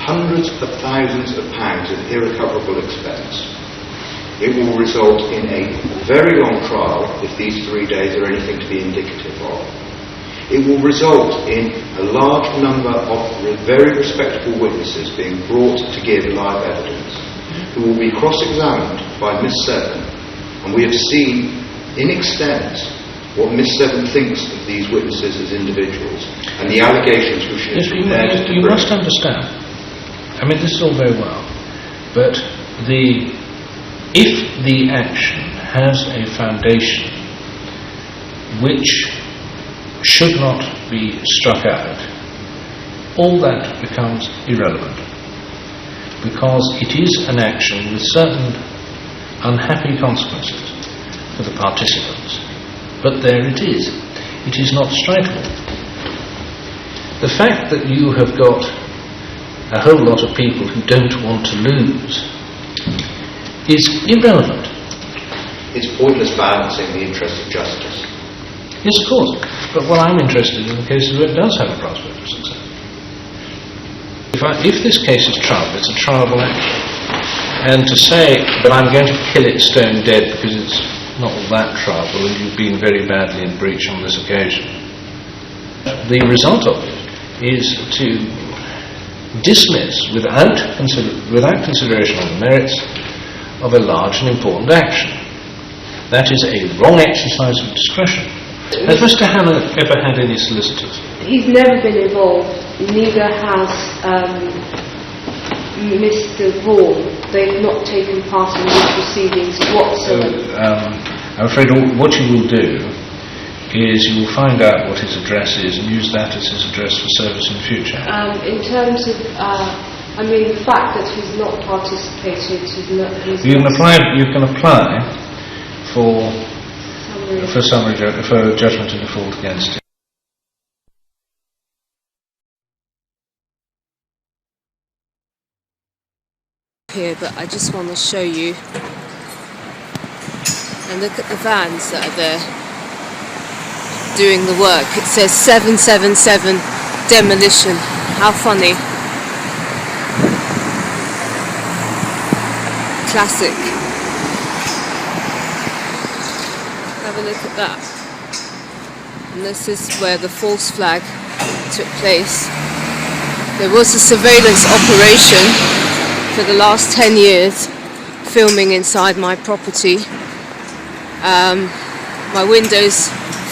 hundreds of thousands of pounds of irrecoverable expense. It will result in a very long trial, if these 3 days are anything to be indicative of. It will result in a large number of very respectable witnesses being brought to give live evidence, who will be cross-examined by Miss Seven, and we have seen in extent what Miss Seven thinks of these witnesses as individuals, and the allegations which she has prepared to bring. You must understand, I mean, this is all very well, but if the action has a foundation which should not be struck out, all that becomes irrelevant, because it is an action with certain unhappy consequences for the participants. But there it is. It is not strikable. The fact that you have got a whole lot of people who don't want to lose is irrelevant. It's pointless balancing the interest of justice. Yes, of course. But what I'm interested in the cases where it does have a prospect of success. If this case is trialed, it's a trialable action. And to say that I'm going to kill it stone dead because it's not all that trialable and you've been very badly in breach on this occasion, the result of it is to dismiss without consideration of the merits of a large and important action. That is a wrong exercise of discretion. Has Mr. Hannah ever had any solicitors? He's never been involved, neither has Mr. Vaughan. They've not taken part in these proceedings whatsoever. I'm afraid what you will do is you will find out what his address is and use that as his address for service in future. In terms of, the fact that he's not participated, You can apply for judgment in default against him. Here, but I just want to show you, and look at the vans that are there doing the work. It says 777 demolition. How funny. Classic. Have a look at that. And this is where the false flag took place. There was a surveillance operation for the last 10 years, filming inside my property. My windows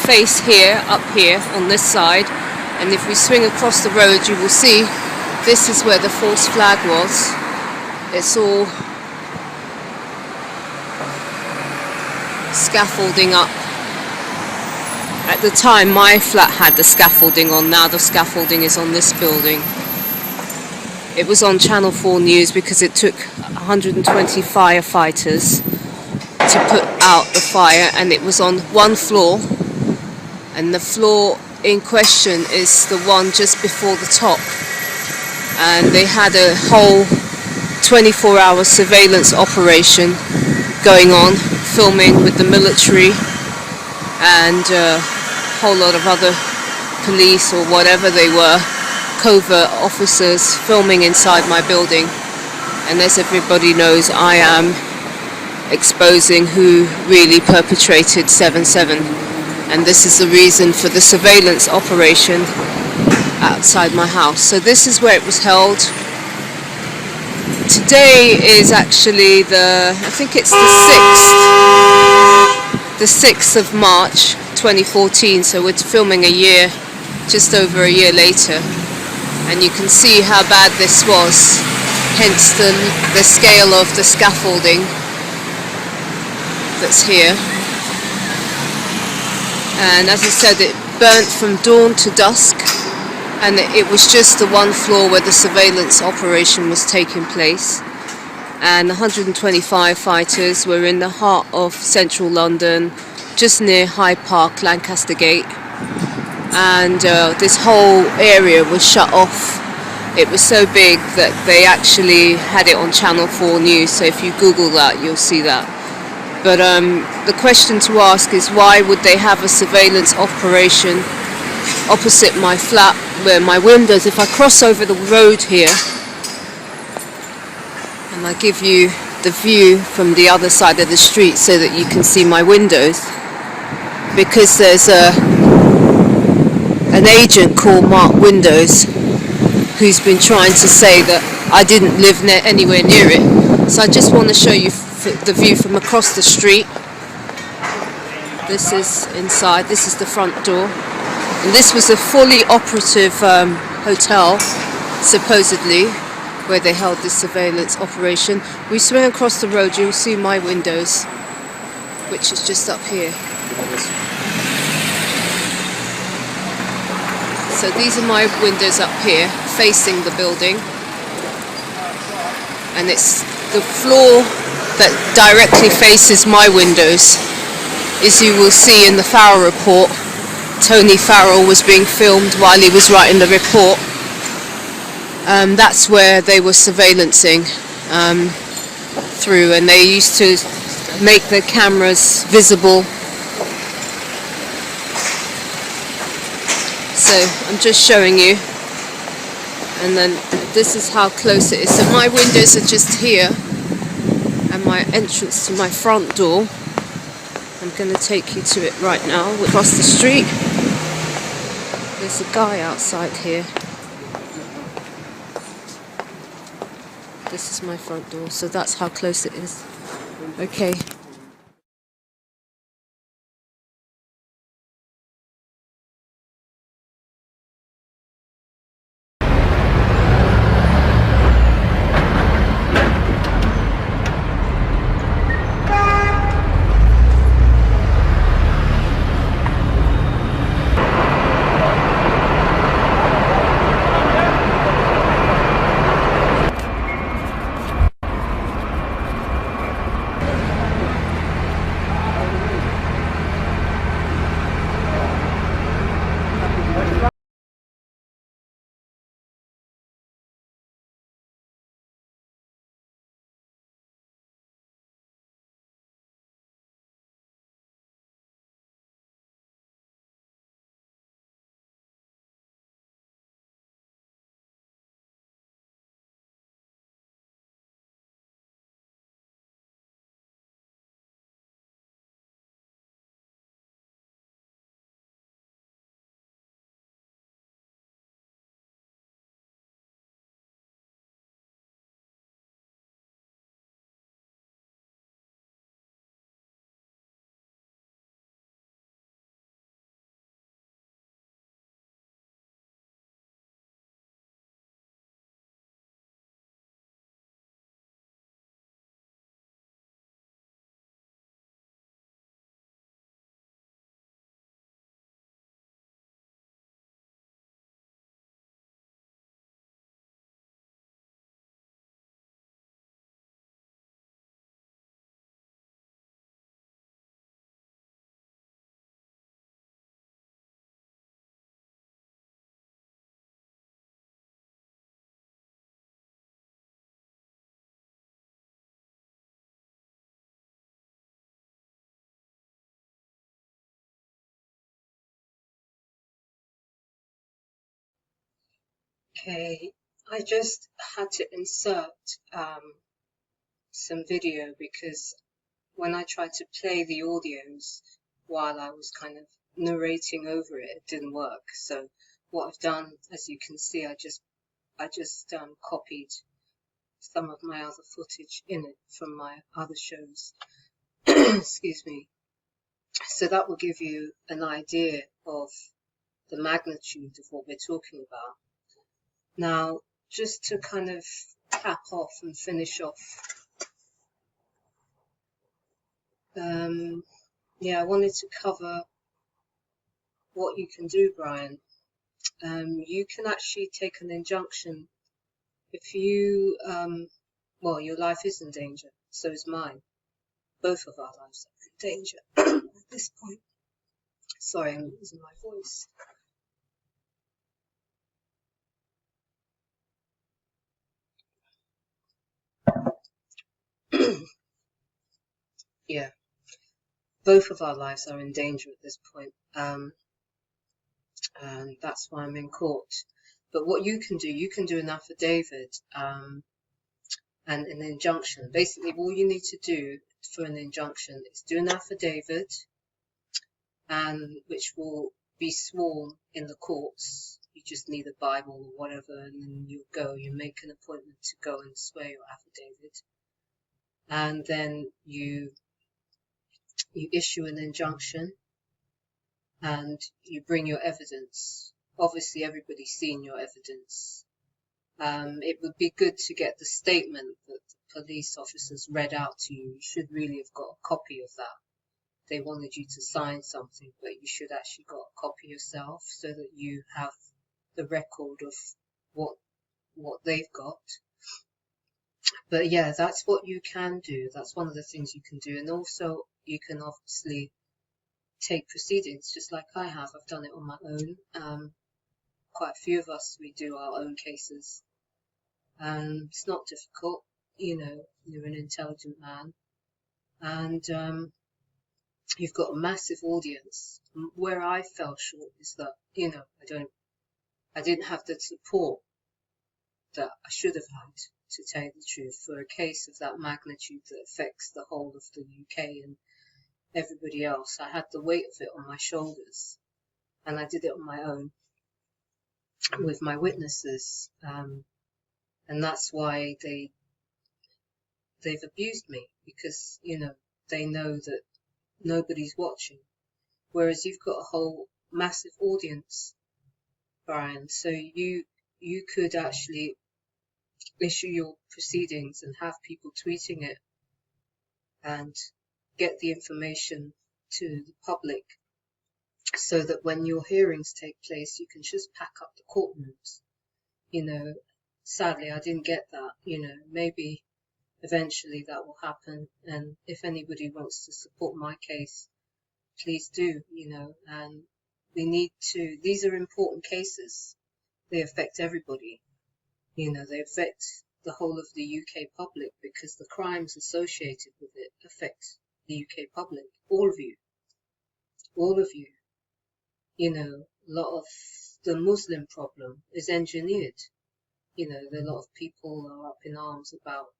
face here, up here, on this side, and if we swing across the road you will see this is where the false flag was. It's all scaffolding up. At the time my flat had the scaffolding on, now the scaffolding is on this building. It was on Channel 4 News because it took 120 firefighters to put out the fire, and it was on one floor, and the floor in question is the one just before the top, and they had a whole 24-hour surveillance operation going on, filming with the military and a whole lot of other police or whatever they were, covert officers filming inside my building. And as everybody knows, I am exposing who really perpetrated 7/7, and this is the reason for the surveillance operation outside my house. So this is where it was held. Today is actually I think it's the 6th of March 2014, so we're filming just over a year later, and you can see how bad this was, hence the scale of the scaffolding that's here. And as I said, it burnt from dawn to dusk, and it was just the one floor where the surveillance operation was taking place. And 125 fighters were in the heart of central London, just near Hyde Park, Lancaster Gate, and this whole area was shut off. It was so big that they actually had it on Channel 4 News, so if you Google that, you'll see that. But the question to ask is, why would they have a surveillance operation opposite my flat, where my windows, if I cross over the road here and I give you the view from the other side of the street so that you can see my windows, because there's an agent called Mark Windows who's been trying to say that I didn't live anywhere near it. So I just want to show you the view from across the street. This is inside, this is the front door, and this was a fully operative hotel, supposedly, where they held this surveillance operation. We swing across the road, you'll see my windows, which is just up here. So these are my windows up here, facing the building, and it's the floor that directly faces my windows. As you will see in the Farrell report, Tony Farrell was being filmed while he was writing the report. That's where they were surveillancing through, and they used to make the cameras visible. So I'm just showing you, and then this is how close it is. So my windows are just here, and my entrance to my front door, I'm going to take you to it right now. We're across the street. There's a guy outside here. This is my front door, so that's how close it is. Okay. Okay, I just had to insert some video because when I tried to play the audios while I was kind of narrating over it, it didn't work. So what I've done, as you can see, I just copied some of my other footage in it from my other shows. Excuse me. So that will give you an idea of the magnitude of what we're talking about. Now, just to kind of cap off and finish off, yeah, I wanted to cover what you can do, Brian. You can actually take an injunction if you, well, your life is in danger, so is mine. Both of our lives are in danger at this point. Sorry, I'm losing my voice. Yeah, both of our lives are in danger at this point, and that's why I'm in court. But what you can do an affidavit and an injunction. Basically, all you need to do for an injunction is do an affidavit, and which will be sworn in the courts. You just need a Bible or whatever, and then you make an appointment to go and swear your affidavit, and then you issue an injunction and you bring your evidence. Obviously, everybody's seen your evidence. It would be good to get the statement that the police officers read out to you. You should really have got a copy of that. They wanted you to sign something, but you should actually got a copy yourself so that you have the record of what they've got. But yeah, that's what you can do. That's one of the things you can do. And also you can obviously take proceedings just like I have. I've done it on my own. Quite a few of us, we do our own cases. It's not difficult, you know, you're an intelligent man. And you've got a massive audience. Where I fell short is that, you know, I didn't have the support that I should have had, to tell you the truth, for a case of that magnitude that affects the whole of the UK and everybody else. I had the weight of it on my shoulders, and I did it on my own with my witnesses, and that's why they've abused me, because, you know, they know that nobody's watching, whereas you've got a whole massive audience, Brian, so you could actually issue your proceedings and have people tweeting it and get the information to the public so that when your hearings take place, you can just pack up the courtrooms. You know, sadly, I didn't get that. You know, maybe eventually that will happen. And if anybody wants to support my case, please do, you know, and we need to, these are important cases. They affect everybody. You know, they affect the whole of the UK public because the crimes associated with it affect the UK public. All of you. You know, a lot of the Muslim problem is engineered. You know, a lot of people are up in arms about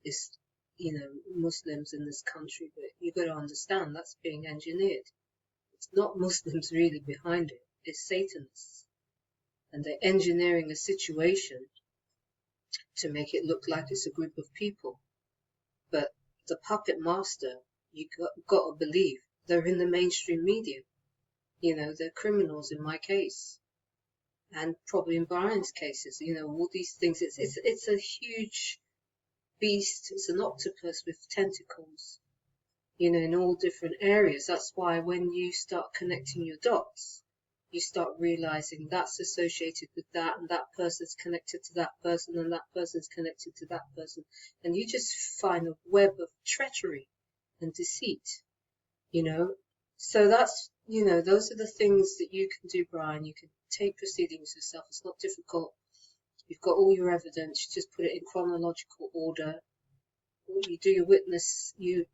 this, you know, Muslims in this country, but you've got to understand that's being engineered. It's not Muslims really behind it, it's Satanists. And they're engineering a situation to make it look like it's a group of people. But the puppet master, you got to believe, they're in the mainstream media. You know, they're criminals in my case, and probably in Brian's cases. You know, all these things. It's a huge beast. It's an octopus with tentacles. You know, in all different areas. That's why when you start connecting your dots, you start realizing that's associated with that, and that person's connected to that person, and that person's connected to that person, and you just find a web of treachery and deceit. You know. So that's, you know, those are the things that you can do, Brian. You can take proceedings yourself. It's not difficult. You've got all your evidence. You just put it in chronological order. You do your witness, you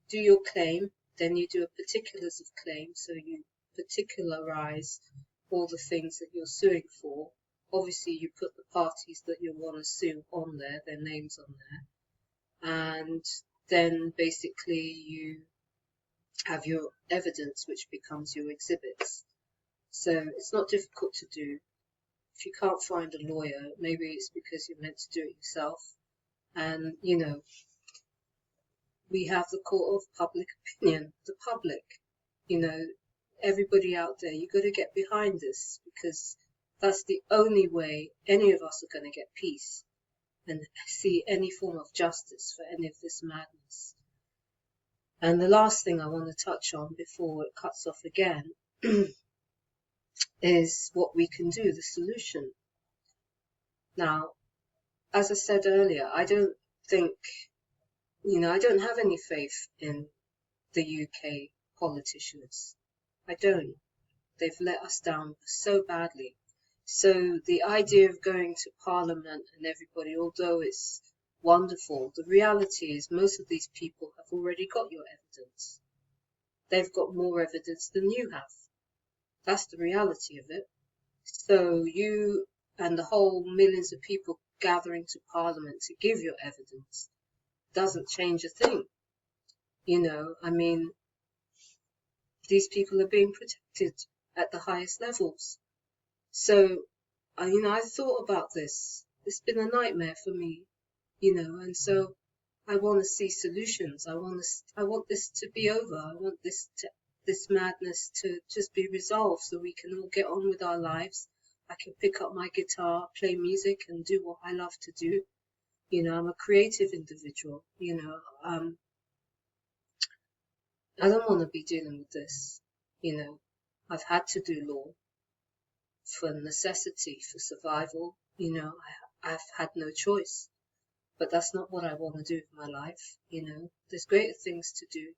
do your claim, then you do a particulars of claim. So you particularize all the things that you're suing for. obviously you put the parties that you want to sue on there, their names on there, and then basically you have your evidence, which becomes your exhibits. So it's not difficult to do. If you can't find a lawyer, maybe it's because you're meant to do it yourself. And, you know, we have the court of public opinion, the public, you know, everybody out there, you've got to get behind this, because that's the only way any of us are going to get peace and see any form of justice for any of this madness. And the last thing I want to touch on before it cuts off again is what we can do, the solution. Now, as I said earlier, I don't think, you know, I don't have any faith in the UK politicians. I don't. They've let us down so badly. So the idea of going to Parliament and everybody, although it's wonderful, the reality is most of these people have already got your evidence. They've got more evidence than you have. That's the reality of it. So you and the whole millions of people gathering to Parliament to give your evidence doesn't change a thing. You know, I mean, these people are being protected at the highest levels. So, you know, I thought about this. It's been a nightmare for me, you know, and so I want to see solutions. I want this to be over. I want this madness to just be resolved so we can all get on with our lives. I can pick up my guitar, play music, and do what I love to do. You know, I'm a creative individual. You know, I don't want to be dealing with this. You know, I've had to do law for necessity, for survival. You know, I've had no choice. But that's not what I want to do with my life. You know, there's greater things to do.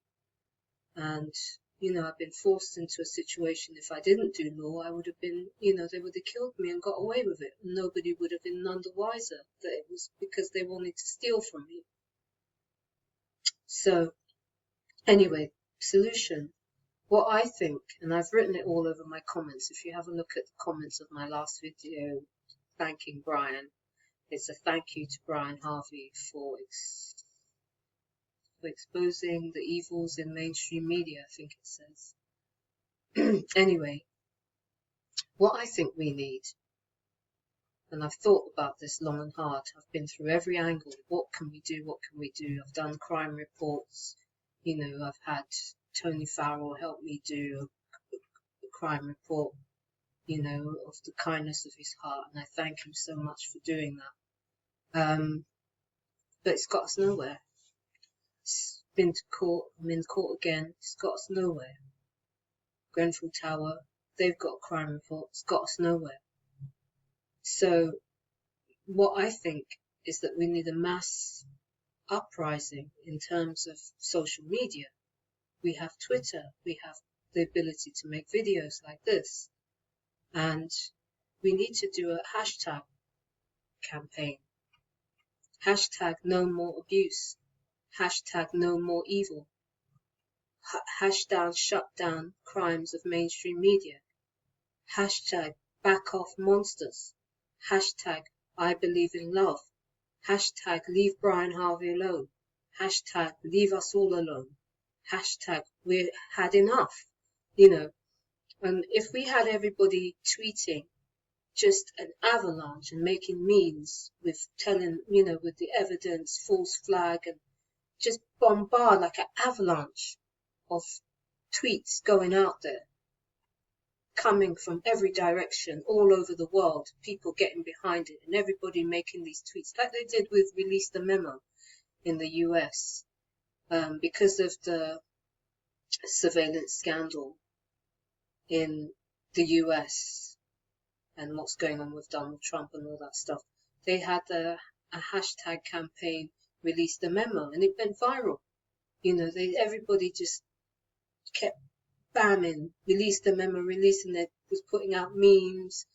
And, you know, I've been forced into a situation. If I didn't do law, I would have been, you know, they would have killed me and got away with it. And nobody would have been none the wiser that it was because they wanted to steal from me. So, anyway, solution. What I think, and I've written it all over my comments. If you have a look at the comments of my last video thanking Brian, it's a thank you to Brian Harvey for exposing the evils in mainstream media, I think it says. Anyway, what I think we need, and I've thought about this long and hard, I've been through every angle. What can we do? What can we do? I've done crime reports. You know, I've had Tony Farrell help me do a crime report, you know, of the kindness of his heart, and I thank him so much for doing that. But it's got us nowhere. It's been to court, I'm in court again, it's got us nowhere. Grenfell Tower, they've got a crime report, it's got us nowhere. So what I think is that we need a mass uprising in terms of social media. We have Twitter, we have the ability to make videos like this, and we need to do a hashtag campaign. Hashtag no more abuse. Hashtag no more evil. Hashtag shut down crimes of mainstream media. Hashtag back off monsters. Hashtag I believe in love. Hashtag leave Brian Harvey alone. Hashtag leave us all alone. Hashtag we had enough. You know, and if we had everybody tweeting just an avalanche and making memes with telling, you know, with the evidence, false flag, and just bombard like an avalanche of tweets going out there, coming from every direction, all over the world, people getting behind it, and everybody making these tweets, like they did with Release the Memo in the US, because of the surveillance scandal in the US and what's going on with Donald Trump and all that stuff. They had a hashtag campaign, Release the Memo, and it went viral. You know, everybody just kept bamming, Release the Memo, releasing it, was putting out memes,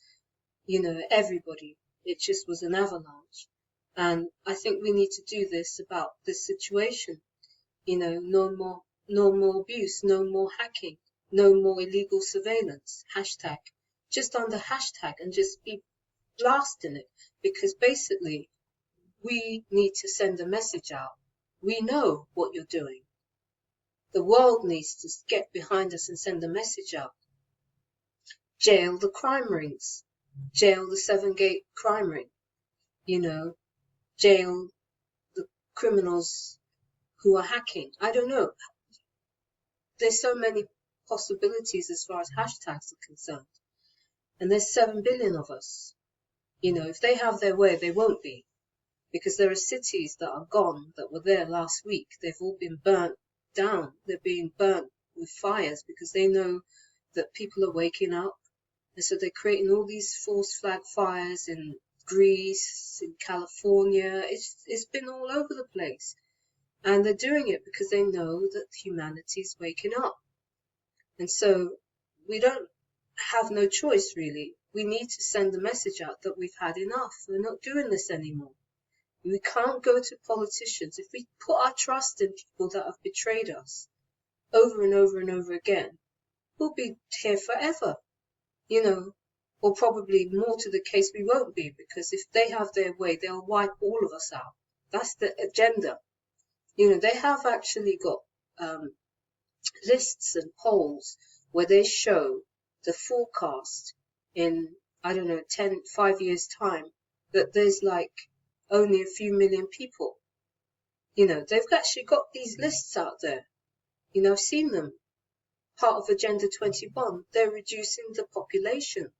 you know, everybody. It just was an avalanche. And I think we need to do this about this situation. You know, no more abuse, no more hacking, no more illegal surveillance, hashtag. Just on the hashtag and just be blasting it, because basically we need to send a message out. We know what you're doing. The world needs to get behind us and send a message out. Jail the crime rings. Jail the 7-gate crime ring. Jail the criminals who are hacking. I don't know. There's so many possibilities as far as hashtags are concerned. And there's 7 billion of us. If they have their way, they won't be. Because there are cities that are gone that were there last week. They've all been burnt down. They're being burnt with fires because they know that people are waking up. And so they're creating all these false flag fires in Greece, in California. It's been all over the place. And they're doing it because they know that humanity is waking up. And so we don't have no choice, really. We need to send the message out that we've had enough. We're not doing this anymore. We can't go to politicians. If we put our trust in people that have betrayed us over and over and over again, we'll be here forever, or probably more to the case we won't be, because if they have their way, they'll wipe all of us out. That's the agenda. They have actually got lists and polls where they show the forecast in, 5 years' time, that there's like only a few million people. They've actually got these lists out there. I've seen them. Part of Agenda 21, they're reducing the population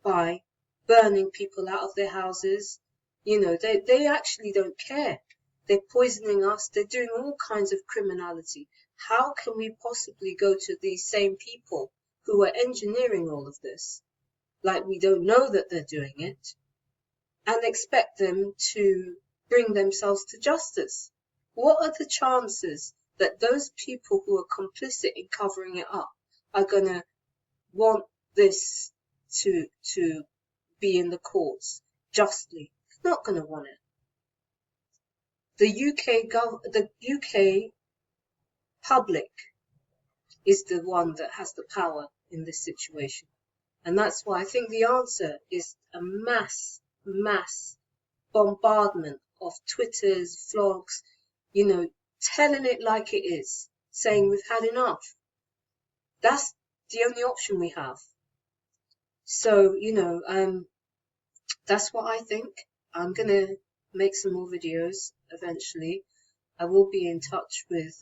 by burning people out of their houses. They actually don't care. They're poisoning us. They're doing all kinds of criminality. How can we possibly go to these same people who are engineering all of this, like we don't know that they're doing it, and expect them to bring themselves to justice? What are the chances that those people who are complicit in covering it up are going to want this to be in the courts justly? They're not going to want it. The UK public is the one that has the power in this situation. And that's why I think the answer is a mass bombardment of Twitters, vlogs, telling it like it is, saying we've had enough. That's the only option we have. So, that's what I think. I'm going to make some more videos eventually. I will be in touch with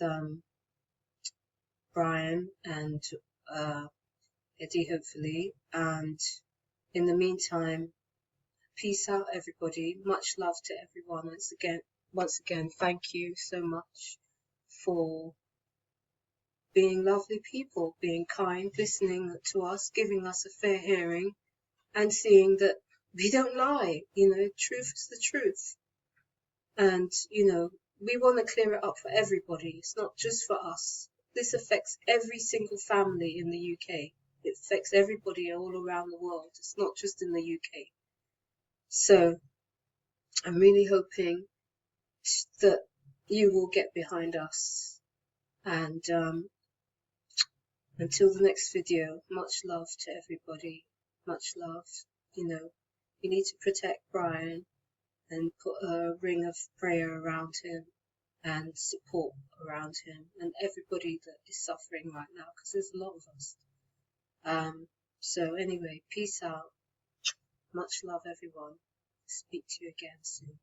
Brian and Eddie, hopefully. And in the meantime, peace out, everybody. Much love to everyone. Once again, thank you so much for being lovely people, being kind, listening to us, giving us a fair hearing, and seeing that we don't lie. Truth is the truth. And, we want to clear it up for everybody. It's not just for us. This affects every single family in the UK. It affects everybody all around the world. It's not just in the UK. So I'm really hoping that you will get behind us. And until the next video, much love to everybody. Much love. You need to protect Brian and put a ring of prayer around him and support around him and everybody that is suffering right now, because there's a lot of us. So anyway, peace out. Much love, everyone. Speak to you again soon.